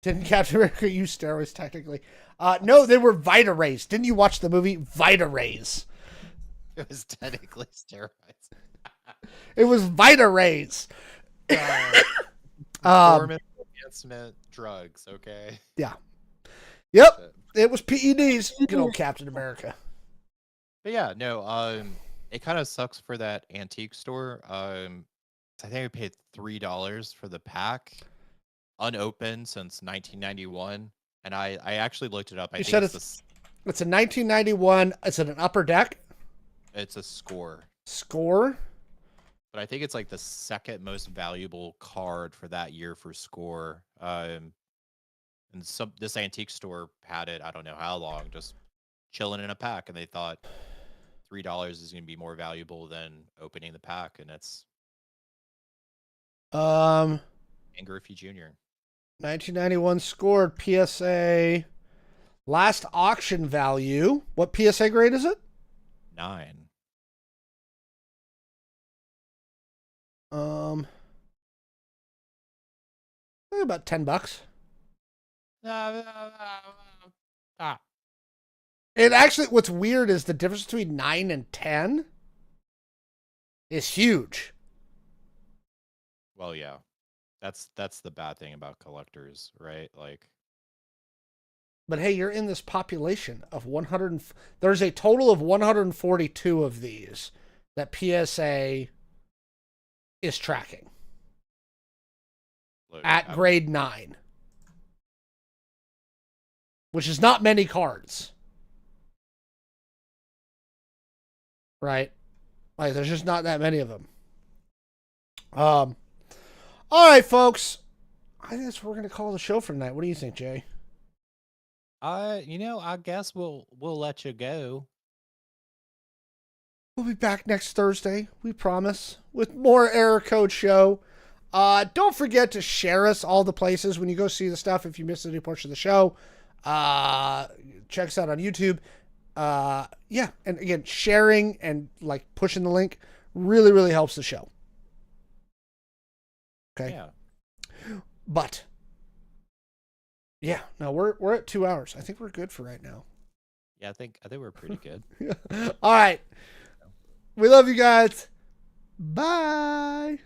Didn't Captain America use steroids technically? No, they were Vita Rays. Didn't you watch the movie Vita Rays?
It was technically steroids.
It was Vita Rays.
Performance enhancement drugs, okay?
Yeah. Yep. It was PEDs. Good old Captain America.
But yeah, no, it kind of sucks for that antique store. I think I paid $3 for the pack, unopened since 1991, and I actually looked it up.
You said it's a 1991. It's an upper deck.
It's a score.
Score.
But I think it's like the second most valuable card for that year for score. And this antique store had it, I don't know how long, just chilling in a pack, and they thought, $3 is going to be more valuable than opening the pack, and it's
Um,
Ken Griffey Jr.
1991 scored PSA. Last auction value. What PSA grade is it?
9.
About $10. It actually, what's weird is the difference between 9 and 10 is huge.
Well, yeah, that's the bad thing about collectors, right? Like,
But hey, you're in this population of 100. There's a total of 142 of these that PSA is tracking
look,
at grade 9, which is not many cards, right? Like, there's just not that many of them. All right, folks. I think that's what we're gonna call the show for tonight. What do you think, Jay?
I guess we'll let you go.
We'll be back next Thursday, we promise, with more Error Code Show. Don't forget to share us all the places when you go see the stuff. If you missed any portion of the show, check us out on YouTube. Yeah, and again, sharing and like pushing the link really, really helps the show. Okay.
Yeah.
But yeah, no, we're at 2 hours. I think we're good for right now.
Yeah, I think we're pretty good.
All right. We love you guys. Bye.